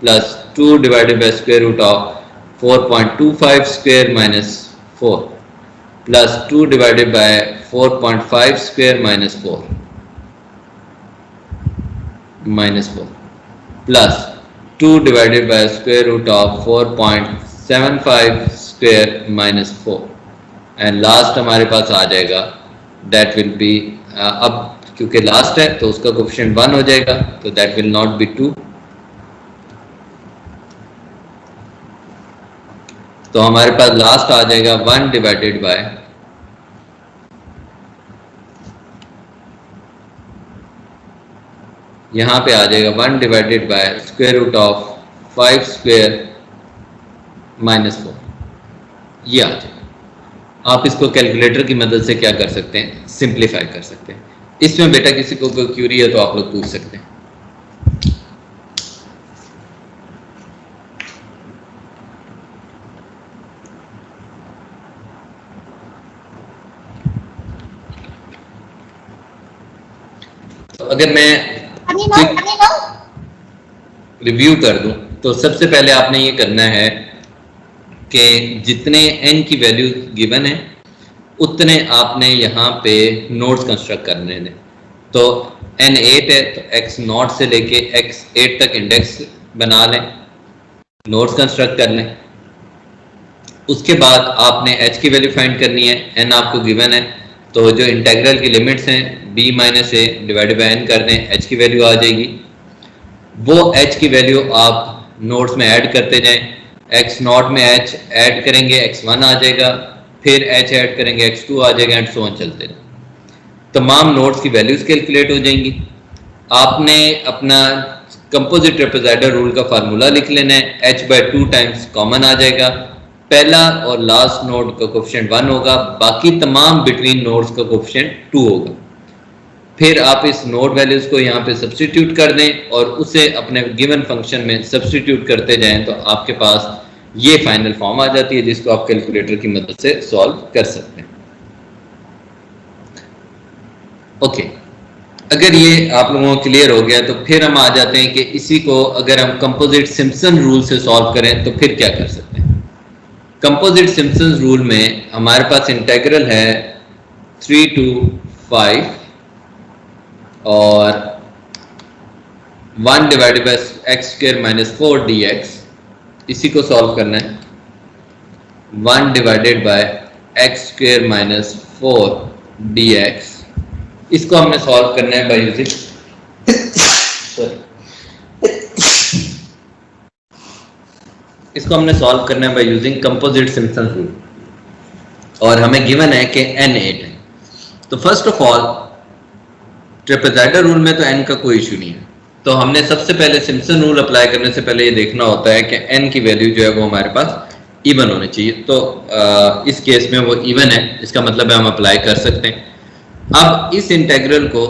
plus 2 divided by square root of 4.25 square minus 4 plus 2 divided by 4.5 square minus 4 plus 2 divided by square root of 4.75 square minus 4 and last हमारे पास आ जाएगा दैट विल बी, अब क्योंकि लास्ट है तो उसका कोफिशिएंट 1 हो जाएगा, तो दैट विल नॉट बी 2। तो हमारे पास लास्ट आ जाएगा 1 डिवाइडेड बाय यहां पे आ जाएगा 1 divided by square root of 5 square minus 4, ये आ जाएगा। आप इसको कैलकुलेटर की मदद से क्या कर सकते हैं, सिंप्लीफाई कर सकते हैं। इसमें बेटा किसी को कोई क्यूरी है तो आप लोग पूछ सकते हैं। तो अगर मैं रिव्यू कर दूं तो सबसे पहले आपने ये करना है कि जितने n की वैल्यू गिवन है उतने आपने यहाँ पे नोड्स कंस्ट्रक्ट करने हैं। तो n 8 है तो x नॉट से लेके x 8 तक इंडेक्स बना लें, नोड्स कंस्ट्रक्ट कर लें। उसके बाद आपने h की वैल्यू फाइंड करनी है, n आपको गिवन है तो जो इंटेग्रल की लिमिट्स हैं b minus A divided by n कर दें, h की वैल्यू आ जाएगी। वो h की वैल्यू आप नोड्स में ऐड करते जाएं, x नॉट में h ऐड करेंगे x1 आ जाएगा, फिर h ऐड करेंगे x2 आ जाएगा एंड सो ऑन चलते हैं। तमाम नोड्स की वैल्यूज कैलकुलेट हो जाएंगी। आपने अपना कंपोजिट ट्रेपेजॉइडल रूल का फार्मूला लिख लेना है, h बाय 2 टाइम्स कॉमन आ जाएगा, पहला और लास्ट नोड का कोफिशिएंट 1 होगा, बाकी तमाम बिटवीन नोड्स का कोफिशिएंट 2 होगा। फिर आप इस नोड वैल्यूज को यहाँ पे सब्स्टिट्यूट कर दें और उसे अपने गिवन फंक्शन में सब्स्टिट्यूट करते जाएं तो आपके पास ये फाइनल फॉर्म आ जाती है जिसको आप कैलकुलेटर की मदद से सॉल्व कर सकते हैं। ओके, अगर ये आप लोगों को क्लियर हो गया तो फिर हम आ जाते हैं कि इसी को अगर हम कंपोजिट सिम्पसन रूल से सॉल्व करें तो फिर क्या कर सकते हैं। कंपोजिट सिम्पसन रूल में हमारे पास इंटेग्रल है 3 to 5 और 1 divided bye x square minus 4 dx, इसी को सॉल्व करना है। 1 divided bye x square minus 4 dx, इसको हमने सॉल्व करना है बाय यूजिंग इसको हमने सॉल्व करना है by using composite Simpson rule और हमें गिवन है कि n 8 है। तो first of all trapezoidal rule में तो n का कोई इशू नहीं है, तो हमने सबसे पहले सिम्पसन रूल अप्लाई करने से पहले ये देखना होता है कि n की वैल्यू जो है वो हमारे पास इवन होनी चाहिए। तो इस केस में वो इवन है, इसका मतलब है हम अप्लाई कर सकते हैं। अब इस इंटेग्रल को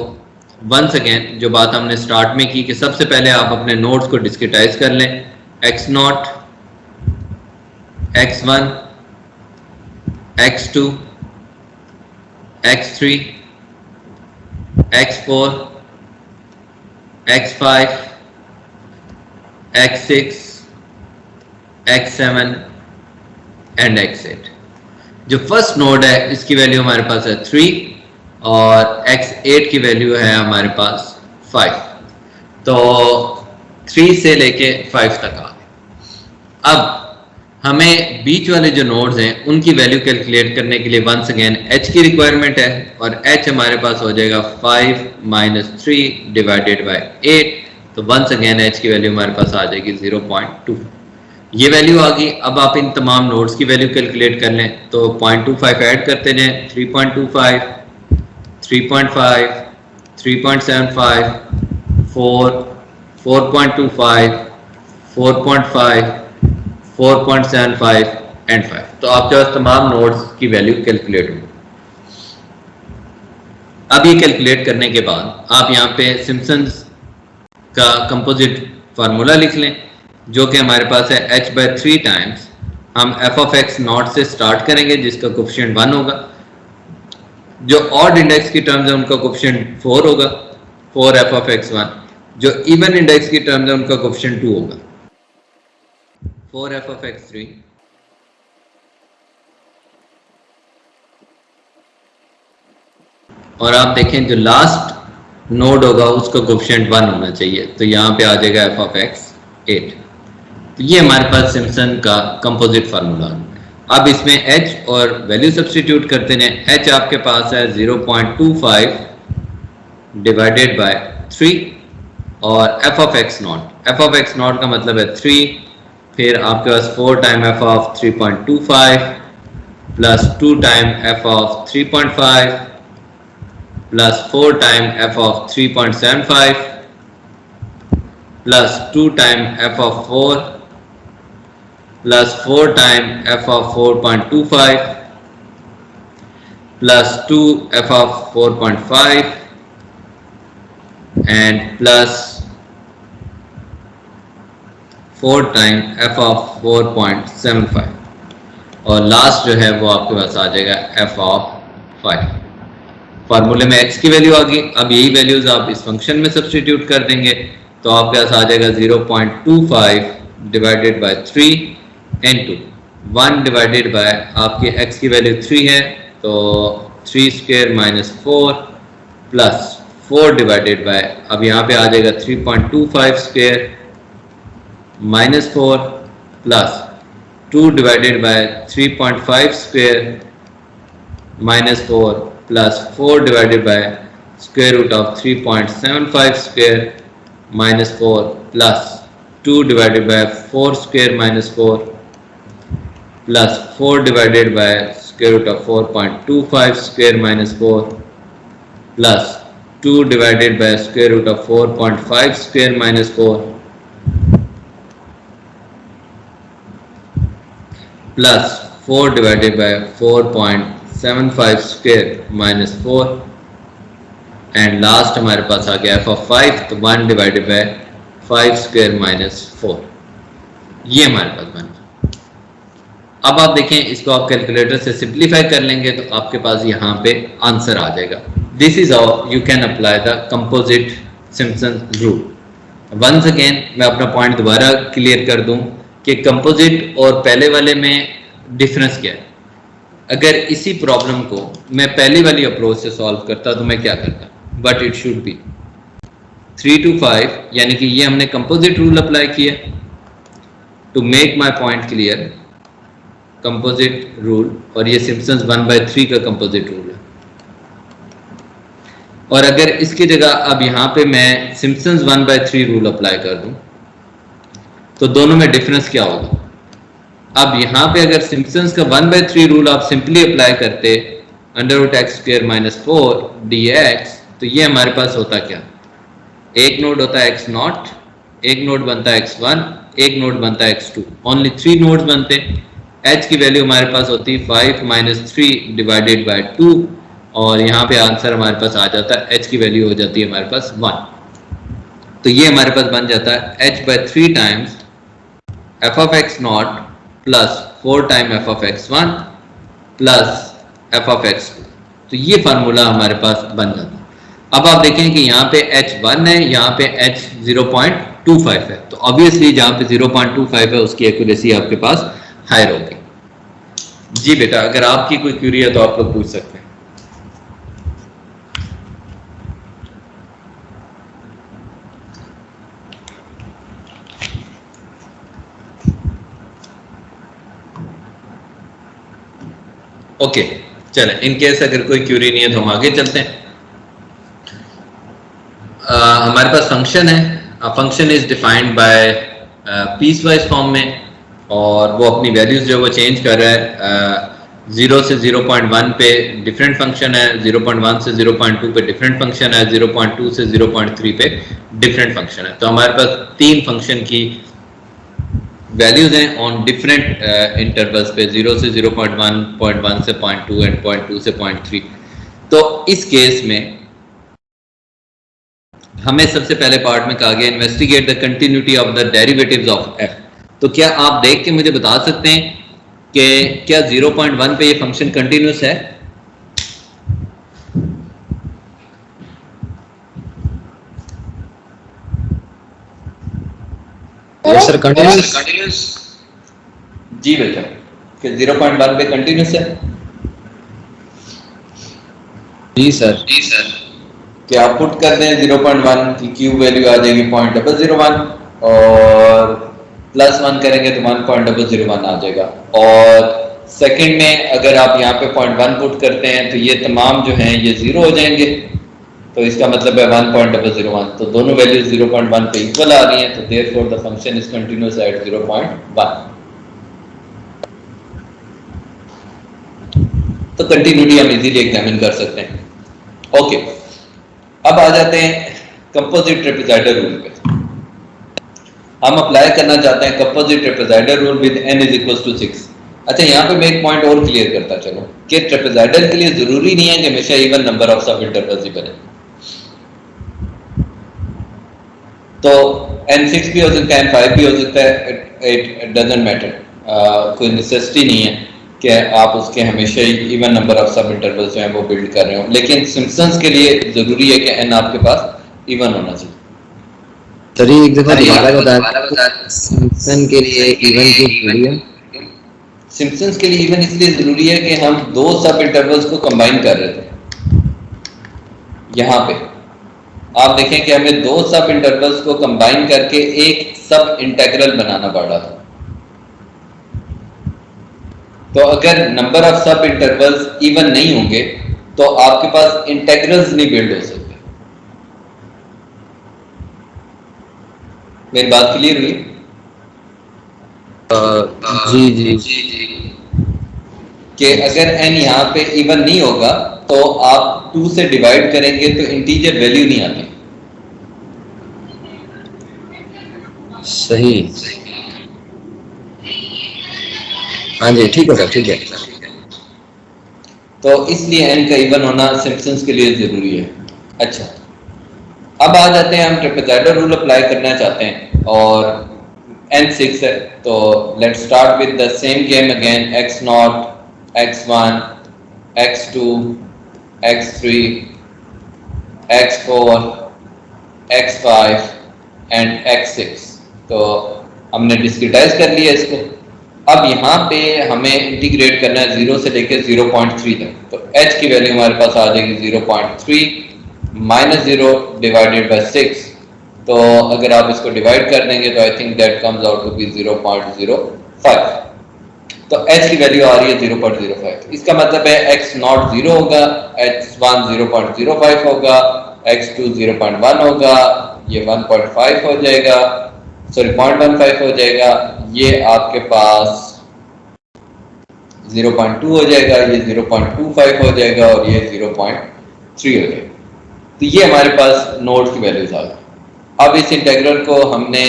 वंस अगेन जो बात हमने स्टार्ट में की कि सबसे पहले आप अपने नोड्स को डिस्क्रिटाइज कर लें, x0, x1, x2, x3, x4, x5, x6, x7 and x8। जो फर्स्ट नोड है इसकी वैल्यू हमारे पास है 3 और x8 की वैल्यू है हमारे पास 5। तो 3 से लेके 5 तक आ गए। अब हमें बीच वाले जो नोड्स हैं उनकी वैल्यू कैलकुलेट करने के लिए वंस अगेन h की रिक्वायरमेंट है और h हमारे पास हो जाएगा 5 माइनस 3 डिवाइडेड बाय 8। तो वंस अगेन h की वैल्यू हमारे पास आ जाएगी 0.2। ये वैल्यू आ गई। अब आप इन तमाम नोड्स की वैल्यू कैलकुलेट कर लें तो 0.25 ऐड करते जाएं, 3.25, 3.5, 3.75, 4, 4.25, 4.5, 4.75 एंड 5। तो आपके पास तमाम नोड्स की वैल्यू कैलकुलेट होगी। अब ये कैलकुलेट करने के बाद आप यहाँ पे सिम्पसन्स का कंपोजिट फार्मूला लिख लें जो कि हमारे पास है h/3 टाइम्स हम f ऑफ x नॉट से स्टार्ट करेंगे जिसका कोफिशिएंट 1 होगा। जो ऑड इंडेक्स की टर्म्स है उनका कोफिशिएंट 4 होगा, 4f ऑफ x1। जो इवन इंडेक्स की टर्म्स है उनका कोफिशिएंट 2 होगा, 4f ऑफ x3। और आप देखें जो लास्ट नोड होगा उसका कोफिशिएंट 1 होना चाहिए, तो यहाँ पे आ जाएगा f ऑफ x 8। तो ये हमारे पास सिम्पसन का कंपोजिट फार्मूला है। अब इसमें h और वैल्यू सब्स्टिट्यूट करते हैं। h आपके पास है 0.25 डिवाइडेड बाय 3 और f of x not, f of x not का मतलब है 3, फिर आपके पास 4 time f of 3.25 plus 2 time f of 3.5 plus 4 time f of 3.75 plus 2 time f of 4 plus 4 time f of 4.25 plus 2 f of 4.5 and plus 4 time f of 4.75 और last जो है वो आपके पास आ जाएगा f ऑफ 5। फार्मूले में x की वैल्यू आ गई। अब यही वैल्यूज आप इस फंक्शन में सब्स्टिट्यूट कर देंगे तो आपके पास आ जाएगा 0.25 divided by 3 into 1 divided by आपके x की वैल्यू 3 है तो 3 square minus 4 plus 4 divided by, अब यहाँ पे आ जाएगा 3.25 square minus 4 plus 2 divided by 3.5 square minus 4 plus 4 divided by square root of 3.75 square minus 4 plus 2 divided by 4 square minus 4 plus 4 divided by square root of 4.25 square minus 4 plus 2 divided by square root of 4.5 square minus 4 plus 4 divided by 4.75 square minus 4 and last हमारे पास आ गया f of 5 तो 1 divided bye 5 square minus 4। ये हमारे पास बन गया। अब आप देखें इसको आप कैलकुलेटर से सिंप्लीफाई कर लेंगे तो आपके पास यहाँ पे आंसर आ जाएगा। This is how you can apply the composite Simpson rule. Once again मैं अपना पॉइंट दोबारा क्लियर कर दूं कि कंपोजिट और पहले वाले में डिफरेंस क्या है। अगर इसी प्रॉब्लम को मैं पहली वाली अप्रोच से सॉल्व करता तो मैं क्या करता, but it should be 3 to 5, यानी कि ये हमने कंपोजिट रूल अप्लाई किया to make my point clear, composite rule, और ये सिम्पसन्स 1/3 का कंपोजिट रूल है। और अगर इसकी जगह अब यहाँ पे मैं सिम्पसन्स 1/3 रूल अप्लाई कर दूं तो दोनों में डिफरेंस क्या होगा। अब यहाँ पे अगर सिम्पसन्स का 1/3 रूल आप सिंपली अप्लाई करते under root x square minus 4 dx तो ये हमारे पास होता क्या, एक नोड होता है x नॉट, एक नोड बनता है x1, एक नोड बनता है x2, ओनली 3 नोड्स बनते हैं। h की वैल्यू हमारे पास होती है 5 माइनस 3 डिवाइडेड बाय 2 और यहाँ पे आंसर हमारे पास आ जाता है h की वैल्यू हो जाती है हमारे पास 1। तो ये हमारे पास बन जाता है h/3 times f of x not plus 4 time f of x1 plus f of x2। तो ये फार्मूला हमारे पास बन जाता है। अब आप देखें कि यहाँ पे h1 है, यहाँ पे h 0.25 है, तो ऑब्वियसली जहाँ पे 0.25 है उसकी एक्यूरेसी आपके पास हायर होगी। जी बेटा, अगर आपकी कोई क्यूरी है तो आप लोग पूछ सकते हैं। ओके चलें, इन केस अगर कोई क्यूरी नहीं है तो हम आगे चलते हैं। हमारे पास फंक्शन है, function is defined by piecewise form में, और वो अपनी वैल्यूज जो वो चेंज कर रहा है। 0 से 0.1 पे डिफरेंट फंक्शन है, 0.1 से 0.2 पे डिफरेंट फंक्शन है, 0.2 से 0.3 पे डिफरेंट फंक्शन है। तो हमारे पास 3 फंक्शन की वैल्यूज हैं ऑन डिफरेंट इंटरवल्स पे, 0 से 0.1, 0.1 से 0.2 एंड 0.2 से 0.3। तो इस केस में हमें सबसे पहले पार्ट में कहा गया investigate the continuity of the derivatives of F. तो क्या आप देख के मुझे बता सकते हैं कि क्या 0.1 पे ये फंक्शन कंटिन्यूस है? Yes sir, continuous. जी बेटा, कि 0.1 पे कंटिन्यूस है? जी सर। कि आप पुट कर दें 0.1 की क्यूब वैल्यू आ जाएगी 0.001, और +1 करेंगे तो 1.001 आ जाएगा। और सेकंड में अगर आप यहाँ पे 0.1 पुट करते हैं तो ये तमाम जो हैं ये 0 हो जाएंगे, तो इसका मतलब है 1.001। तो दोनों वैल्यूज 0.1 पे इक्वल आ रही हैं, तो therefore the function is continuous at 0.1। तो कंटिन्यूटी हम इजीली एग्जामिन कर सकते हैं। ओके, अब आ जाते हैं कंपोजिट ट्रेपेजॉइडल रूल पे। हम अप्लाई करना चाहते हैं composite trapezoidal rule with n is equal to 6। अच्छा, यहाँ पे मैं एक पॉइंट और क्लियर करता चलो कि ट्रेपेजॉइडल के लिए जरूरी नहीं है कि हमेशा इवन नंबर ऑफ सब इंटरवल्स ही बने। तो n6 भी हो सकता है, n5 भी हो सकता है, इट डजंट मैटर। कोई नेसेसिटी नहीं है कि आप उसके हमेशा ही इवन नंबर ऑफ सब इंटरवल्स जो हैं वो बिल्ड कर रहे हो। लेकिन सिम्पसन्स के लिए जरूरी है कि n आपके पास इवन होना चाहिए। सर एक दफा दोबारा बता, सिम्पसन के लिए इवन क्यों जरूरी है? सिम्पसन्स के लिए इवन इसलिए जरूरी है कि हम 2 सब इंटरवल्स को कंबाइन कर रहे थे। यहाँ पे आप देखें कि हमें 2 सब इंटरवल्स को कंबाइन करके एक सब इंटेग्रल बनाना पड़ रहा था। तो अगर नंबर ऑफ सब इंटरवल्स इवन नहीं होंगे तो आपके पास इंटेग्रल्स नहीं बिल्ड हो सकते। मेरी बात क्लियर हुई? जी। कि अगर n यहाँ पे इवन नहीं होगा तो आप 2 से डिवाइड करेंगे तो इंटीजर वैल्यू नहीं आती। सही। हाँ जी, ठीक है सर, ठीक है। तो इसलिए n का इवन होना सिम्पसन्स के लिए जरूरी है। अच्छा, अब आ जाते हैं, हम ट्रेपेजॉइडल रूल अप्लाई करना चाहते हैं और n6 है। तो let's start with the same game again, x0, x1, x2, x3, x4, x5 and x6। तो हमने डिस्क्रिटाइज कर लिया इसको। अब यहाँ पे हमें इंटीग्रेट करना है 0 से लेकर 0.3 तक। तो h की वैल्यू हमारे पास आ जाएगी 0.3 माइनस 0 डिवाइडेड बाय 6। तो अगर आप इसको डिवाइड कर देंगे तो I think that comes out to be 0.05। तो h की वैल्यू आ रही है 0.05। इसका मतलब है x0 0 होगा, x1 0.05 होगा, x2 0.1 होगा, ये 1.5 हो जाएगा, सॉरी 0.15 हो जाएगा, ये आपके पास 0.2 हो जाएगा, ये 0.25 हो जाएगा और ये 0.3 हो जाएगा। तो ये हमारे पास नोड्स की वैल्यूज आ गई। अब इस इंटीग्रल को हमने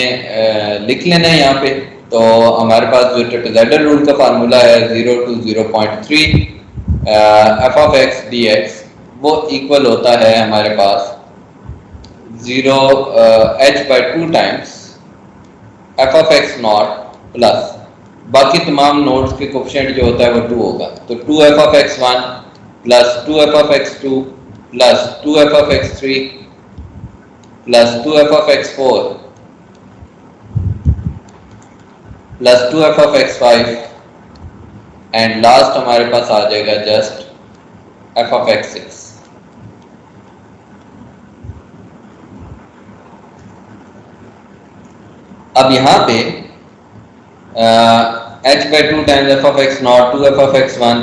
लिख लेना है यहाँ पे। तो हमारे पास जो ट्रेपेजॉइडल रूल का फार्मूला है 0 to 0.3 f of x dx, वो इक्वल होता है हमारे पास 0 h by 2 times f of x not plus बाकी तमाम नोड्स के कोफिशिएंट जो होता है वो 2 होगा। तो 2f of x1 plus 2f of x2 plus 2f of x3 plus 2f of x4 plus 2f of x5 and last हमारे पास आ जाएगा जस्ट f of x6। अब यहाँ पे h by 2 times f of x naught 2f of x1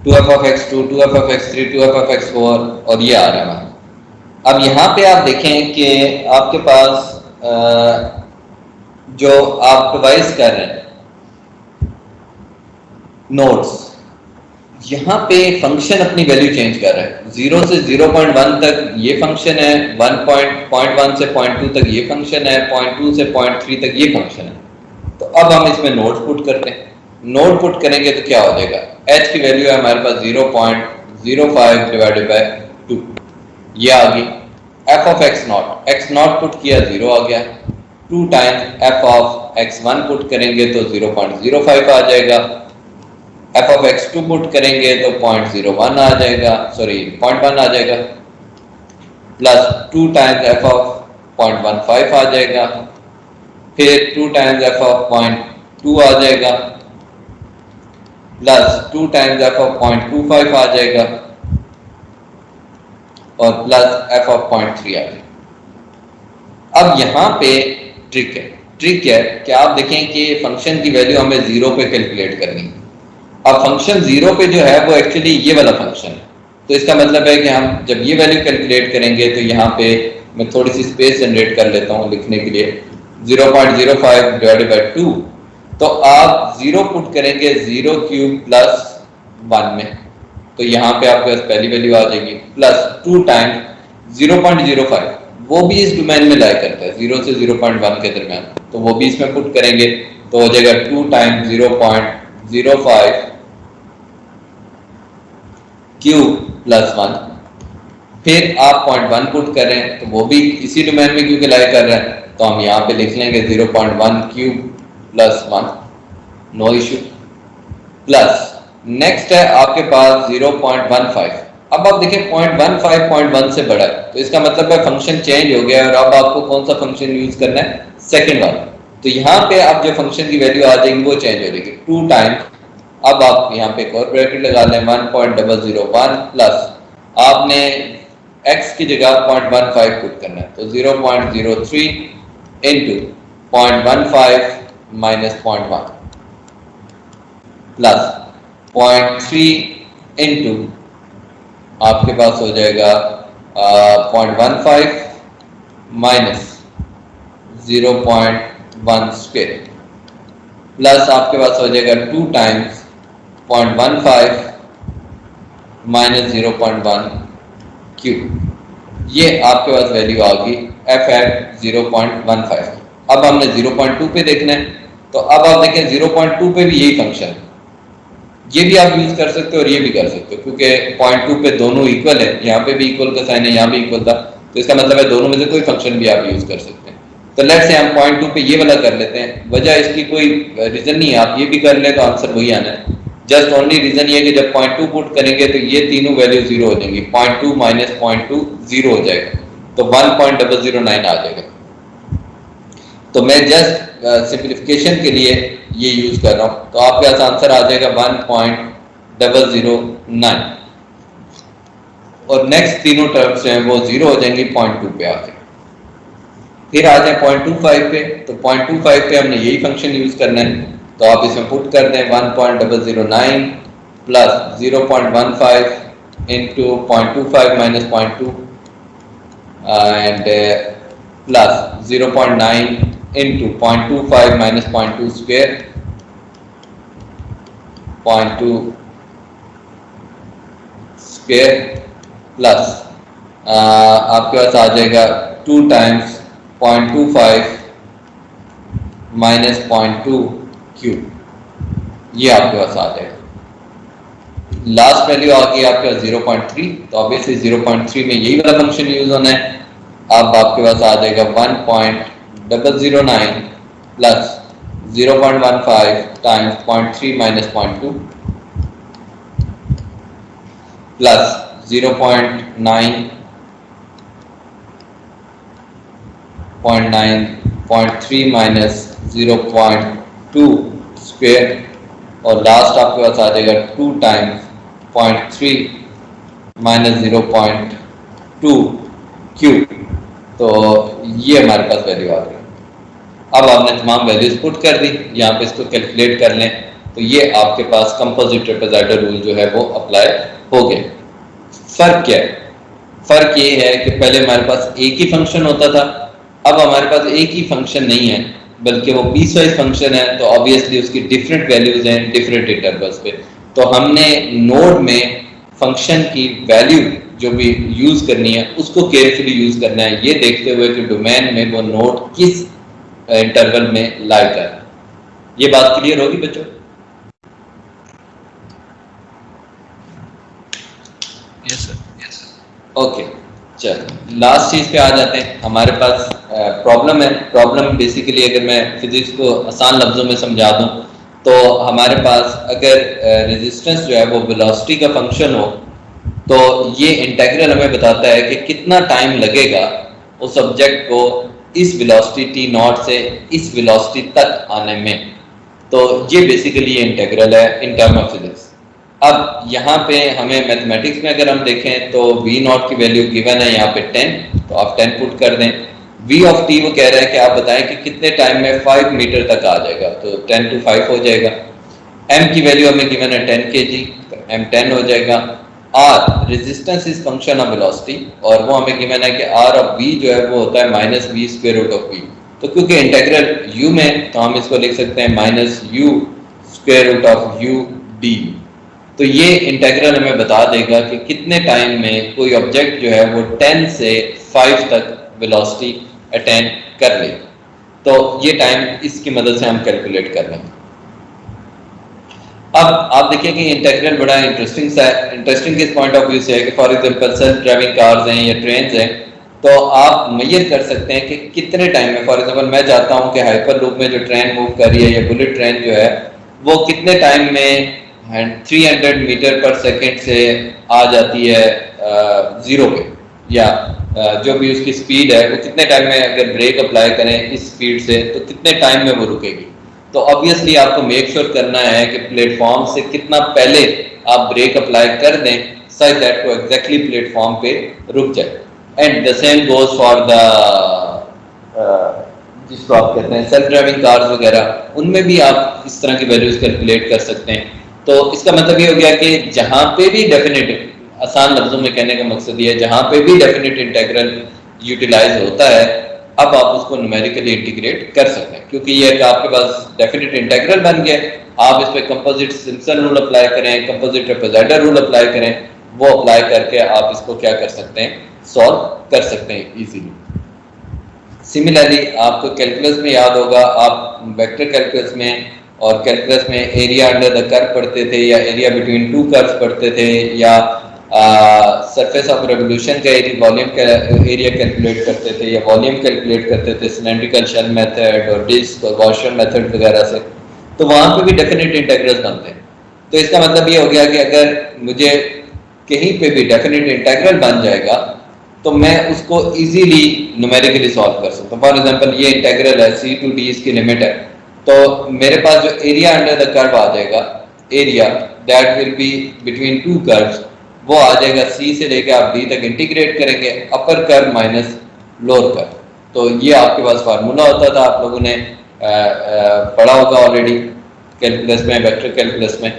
2f(x2), 2f(x3), 2f(x4) और ये आ रहा है। अब यहाँ पे आप देखें कि आपके पास जो आप डिवाइस कर रहे हैं नोड्स, यहाँ पे फंक्शन अपनी वैल्यू चेंज कर रहा है। 0 से 0.1 तक ये फंक्शन है, 1.1 से 0.2 तक ये फंक्शन है, 0.2 से 0.3 तक ये फंक्शन है। तो अब हम इसमें नोड पुट करते हैं। नोड पुट करेंगे तो क्या हो जाएगा, h की वैल्यू है हमारे पास 0.05 डिवाइडेड बाय 2, ये आ गई। f of x not put किया, 0 आ गया। 2 times f of x1 put करेंगे तो 0.05 आ जाएगा। f ऑफ x2 पुट करेंगे तो 0.01 आ जाएगा, सॉरी 0.1 आ जाएगा, प्लस 2 टाइम्स f ऑफ 0.15 आ जाएगा, फिर 2 टाइम्स f ऑफ 0.2 आ जाएगा, प्लस 2 टाइम्स f ऑफ 0.25 आ जाएगा, और प्लस f ऑफ 0.3 आ जाएगा। अब यहाँ पे ट्रिक है कि आप देखें कि फंक्शन की वैल्यू हमें 0 पे कैलकुलेट करनी है। अब फंक्शन 0 पे जो है वो एक्चुअली ये वाला फंक्शन है, तो इसका मतलब है कि हम जब ये वैल्यू कैलकुलेट करेंगे तो यहाँ पे मैं थोड़ी सी स्पेस जनरेट कर लेता हूँ लिखने के लिए। 0.05 डिवाइडेड बाय 2, तो आप 0 पुट करेंगे 0 क्यूब प्लस 1 में, तो यहाँ पे आपके पास पहली वैल्यू आ जाएगी, प्लस 2 टाइम्स 0.05, वो भी इस डोमेन में लाई करता है 0 से 0.1 के दरमियान, तो वो भी इसमें पुट करेंगे तो हो जाएगा 2 टाइम्स 0.05 क्यूब प्लस 1। फिर आप 0.1 पुट करें तो वो भी इसी डोमेन में क्योंकि लाई कर रहे हैं, तो हम यहाँ पे लिख लेंगे 0.1 cube plus 1, no issue. Plus next है आपके पास 0.15। अब आप देखें 0.15 0.1 से बड़ा है, तो इसका मतलब है फंक्शन चेंज हो गया और अब आपको कौन सा फंक्शन यूज करना है, सेकंड वाला। तो यहाँ पे आप जो फंक्शन की वैल्यू आ जाएगी वो चेंज हो जाएगी 2 टाइम्स, अब आप यहाँ पे एक और ब्रैकेट लगा लें 1.001 प्लस आपने x की जगह 0.15 पुट करना है, तो 0.03 इंटू 0.15 माइनस 0.1 प्लस 0.3 इंटू आपके पास हो जाएगा 0.15 माइनस 0.1 स्क्वायर, प्लस आपके पास हो जाएगा 2 टाइम्स 0.15 माइनस 0.1 क्यूब। ये आपके पास वैल्यू आ गई f एट 0.15। अब हमने 0.2 पे देखना है, तो अब आप देखें 0.2 पे भी यही फंक्शन है, ये भी आप यूज कर सकते हो और ये भी कर सकते हो, क्योंकि 0.2 पे दोनों इक्वल है, यहाँ पे भी इक्वल का साइन है, यहाँ भी इक्वल था, तो इसका मतलब है दोनों में से कोई फंक्शन भी आप यूज कर सकते हैं। तो लेट्स से हम 0.2 पे ये वाला कर लेते हैं, वजह इसकी कोई रीजन नहीं है, आप ये भी कर ले तो आंसर वही आना है। जस्ट ओनली रीजन ये कि जब 0.2 पुट करेंगे तो ये तीनों वैल्यू 0 हो जाएंगी, 0.2 माइनस 0.2 0 हो जाएगा, तो 1.009 आ जाएगा। तो मैं जस्ट सिंप्लीफिकेशन के लिए ये यूज कर रहा हूँ, तो आपके पास आंसर आ जाएगा 1.009, और नेक्स्ट तीनों टर्म्स हैं वो 0 हो जाएंगी 0.2 पे आके। फिर आ जाए 0.25 पे, तो 0.25 पे हमने यही फंक्शन यूज करना है, तो आप इसमें पुट कर दें 1.009 plus 0.15 into 0.25 minus 0.2 and plus 0.9 into 0.25 minus 0.2 square, 0.2 square plus आपके पास आ जाएगा 2 टाइम्स 0.25 माइनस 0.2 क्यूब, ये आपके पास आ जाएगा। लास्ट वैल्यू आ गई आपके पास 0.3, तो ऑब्वियसली 0.3 में यही वाला फंक्शन यूज होना है। अब आपके पास आ जाएगा 1.009 plus 0.15 times 0.3 minus 0.2 plus 0.3 minus 0.2 square, और लास्ट आपके पास आ जाएगा 2 टाइम्स 0.3 माइनस 0.2 क्यूब। तो ये हमारे पास वैल्यू आ गई। अब आपने तमाम वैल्यूज पुट कर दी, यहाँ पे इसको कैलकुलेट कर लें। तो ये आपके पास कंपोजिट ट्रेपेजॉइडल रूल जो है वो अप्लाई हो गया। फर्क क्या है? फर्क ये है कि पहले हमारे पास एक ही फंक्शन होता था, अब हमारे पास एक ही फंक्शन नहीं है बल्कि वो पीसवाइज फंक्शन है, तो ऑब्वियसली उसकी डिफरेंट वैल्यूज हैं डिफरेंट इंटरवल्स पे। तो हमने नोड में फंक्शन की वैल्यू जो भी यूज करनी है उसको केयरफुली यूज करना है, ये देखते हुए कि डोमेन में वो नोड किस इंटरवल में लाई कर। ये बात क्लियर होगी बच्चों? Yes sir. ओके, चलो लास्ट चीज पे आ जाते हैं। हमारे पास प्रॉब्लम है। प्रॉब्लम बेसिकली अगर मैं फिजिक्स को आसान लफ्जों में समझा दूं तो हमारे पास अगर रेजिस्टेंस जो है वो वेलोसिटी का फंक्शन हो तो ये इंटीग्रल हमें बताता है कि कितना टाइम लगेगा उस ऑब्जेक्ट को इस वेलोसिटी टी नॉट से इस वेलोसिटी तक आने में। तो ये बेसिकली इंटीग्रल है इन टर्म ऑफ फिजिक्स। अब यहाँ पे हमें मैथमेटिक्स में अगर हम देखें तो v नॉट की वैल्यू गिवन है यहाँ पे 10, तो आप 10 पुट कर दें। v ऑफ t वो कह रहा है कि आप बताएं कि कितने टाइम में 5 मीटर तक आ जाएगा, तो 10 to 5 हो जाएगा। m की वैल्यू हमें गिवन है 10 kg, तो m 10 हो जाएगा। r resistance is function of velocity और वो हमें गिवन है कि r ऑफ v जो है वो होता है minus v square root of v। तो क्योंकि इंटीग्रल u में, तो हम इसको लिख सकते हैं minus u square root of u d। तो ये इंटीग्रल हमें बता देगा कि कितने टाइम में कोई ऑब्जेक्ट जो है वो 10 से 5 तक वेलोसिटी अटेन कर ले। तो ये टाइम इसकी मदद से हम कैलकुलेट कर लेंगे। अब आप देखिए कि इंटीग्रल बड़ा इंटरेस्टिंग सा है। इंटरेस्टिंग किस पॉइंट ऑफ व्यू से है कि for example self driving cars हैं या ट्रेन्स हैं, तो आप मेजर कर सकते हैं कि कितने टाइम में, फॉर एग्जांपल मैं चाहता हूं कि हाइपर लूप में जो ट्रेन मूव कर रही है या बुलेट ट्रेन जो है वो कितने टाइम में 300 मीटर पर सेकंड से आ जाती है जीरो पे, या जो भी उसकी स्पीड है वो कितने टाइम में अगर ब्रेक अप्लाई करें इस स्पीड से तो कितने टाइम में वो रुकेगी। तो ऑब्वियसली आपको मेक श्योर करना है कि प्लेटफॉर्म से कितना पहले आप ब्रेक अप्लाई कर दें सच दैट वो एग्जैक्टली प्लेटफॉर्म पे रुक जाए। And the same goes for the जिसको आप कहते हैं सेल्फ ड्राइविंग कार्स वगैरह, उनमें भी आप इस तरह की वैल्यूज कैलकुलेट कर सकते हैं। तो इसका मतलब ये हो गया कि जहां पे भी डेफिनेट, आसान लफ्जों में कहने का मकसद ये है, जहां पे भी डेफिनेट इंटीग्रल यूटिलाइज होता है अब आप उसको न्यूमेरिकली इंटीग्रेट कर सकते हैं, क्योंकि ये आपके पास डेफिनेट इंटीग्रल बन गया। आप इस पे कंपोजिट सिम्पसन रूल अप्लाई करें, कंपोजिट ट्रेपेजॉइडल रूल अप्लाई करें, वो अप्लाई करके आप इसको क्या कर सकते हैं, सॉल्व कर सकते हैं इजीली। सिमिलरली आपको कैलकुलस में याद होगा, आप वेक्टर कैलकुलस में और कैलकुलस में एरिया अंडर द कर्व पढ़ते थे या एरिया बिटवीन टू कर्व्स पढ़ते थे, या सरफेस ऑफ रेवोल्यूशन का वॉल्यूम का एरिया कैलकुलेट करते थे या वॉल्यूम कैलकुलेट करते थे सिलेंड्रिकल शेल मेथड और डिस्क और गॉसियन मेथड वगैरह से। तो वहाँ पे भी डेफिनेट इंटीग्रल्स बनते हैं। तो इसका मतलब ये हो गया कि अगर मुझे कहीं पे भी डेफिनेट इंटीग्रल बन जाएगा तो मैं उसको इजीली न्यूमेरिकली सॉल्व कर सकता हूँ। फॉर एग्जांपल ये इंटीग्रल है, c to d इसकी लिमिट है, तो मेरे पास जो एरिया अंडर द कर्व आ जाएगा, area that will be between two curves, वो आ जाएगा c से लेकर आप d तक इंटीग्रेट करेंगे, upper curve minus lower curve. तो ये आपके पास फार्मूला होता था, आप लोगों ने पढ़ा होगा ऑलरेडी कैलकुलस में, वेक्टर कैलकुलस में।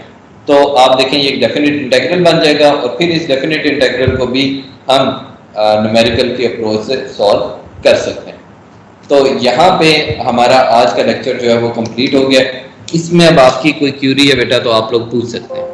तो आप देखें ये एक डेफिनेट इंटीग्रल बन जाएगा और फिर इस डेफिनेट इंटीग्रल को भी हम न्यूमेरिकल की अप्रोच से सॉल्व कर सकते हैं। तो यहाँ पे हमारा आज का लेक्चर जो है वो कंप्लीट हो गया। इसमें अब आपकी कोई क्यूरी है बेटा तो आप लोग पूछ सकते हैं।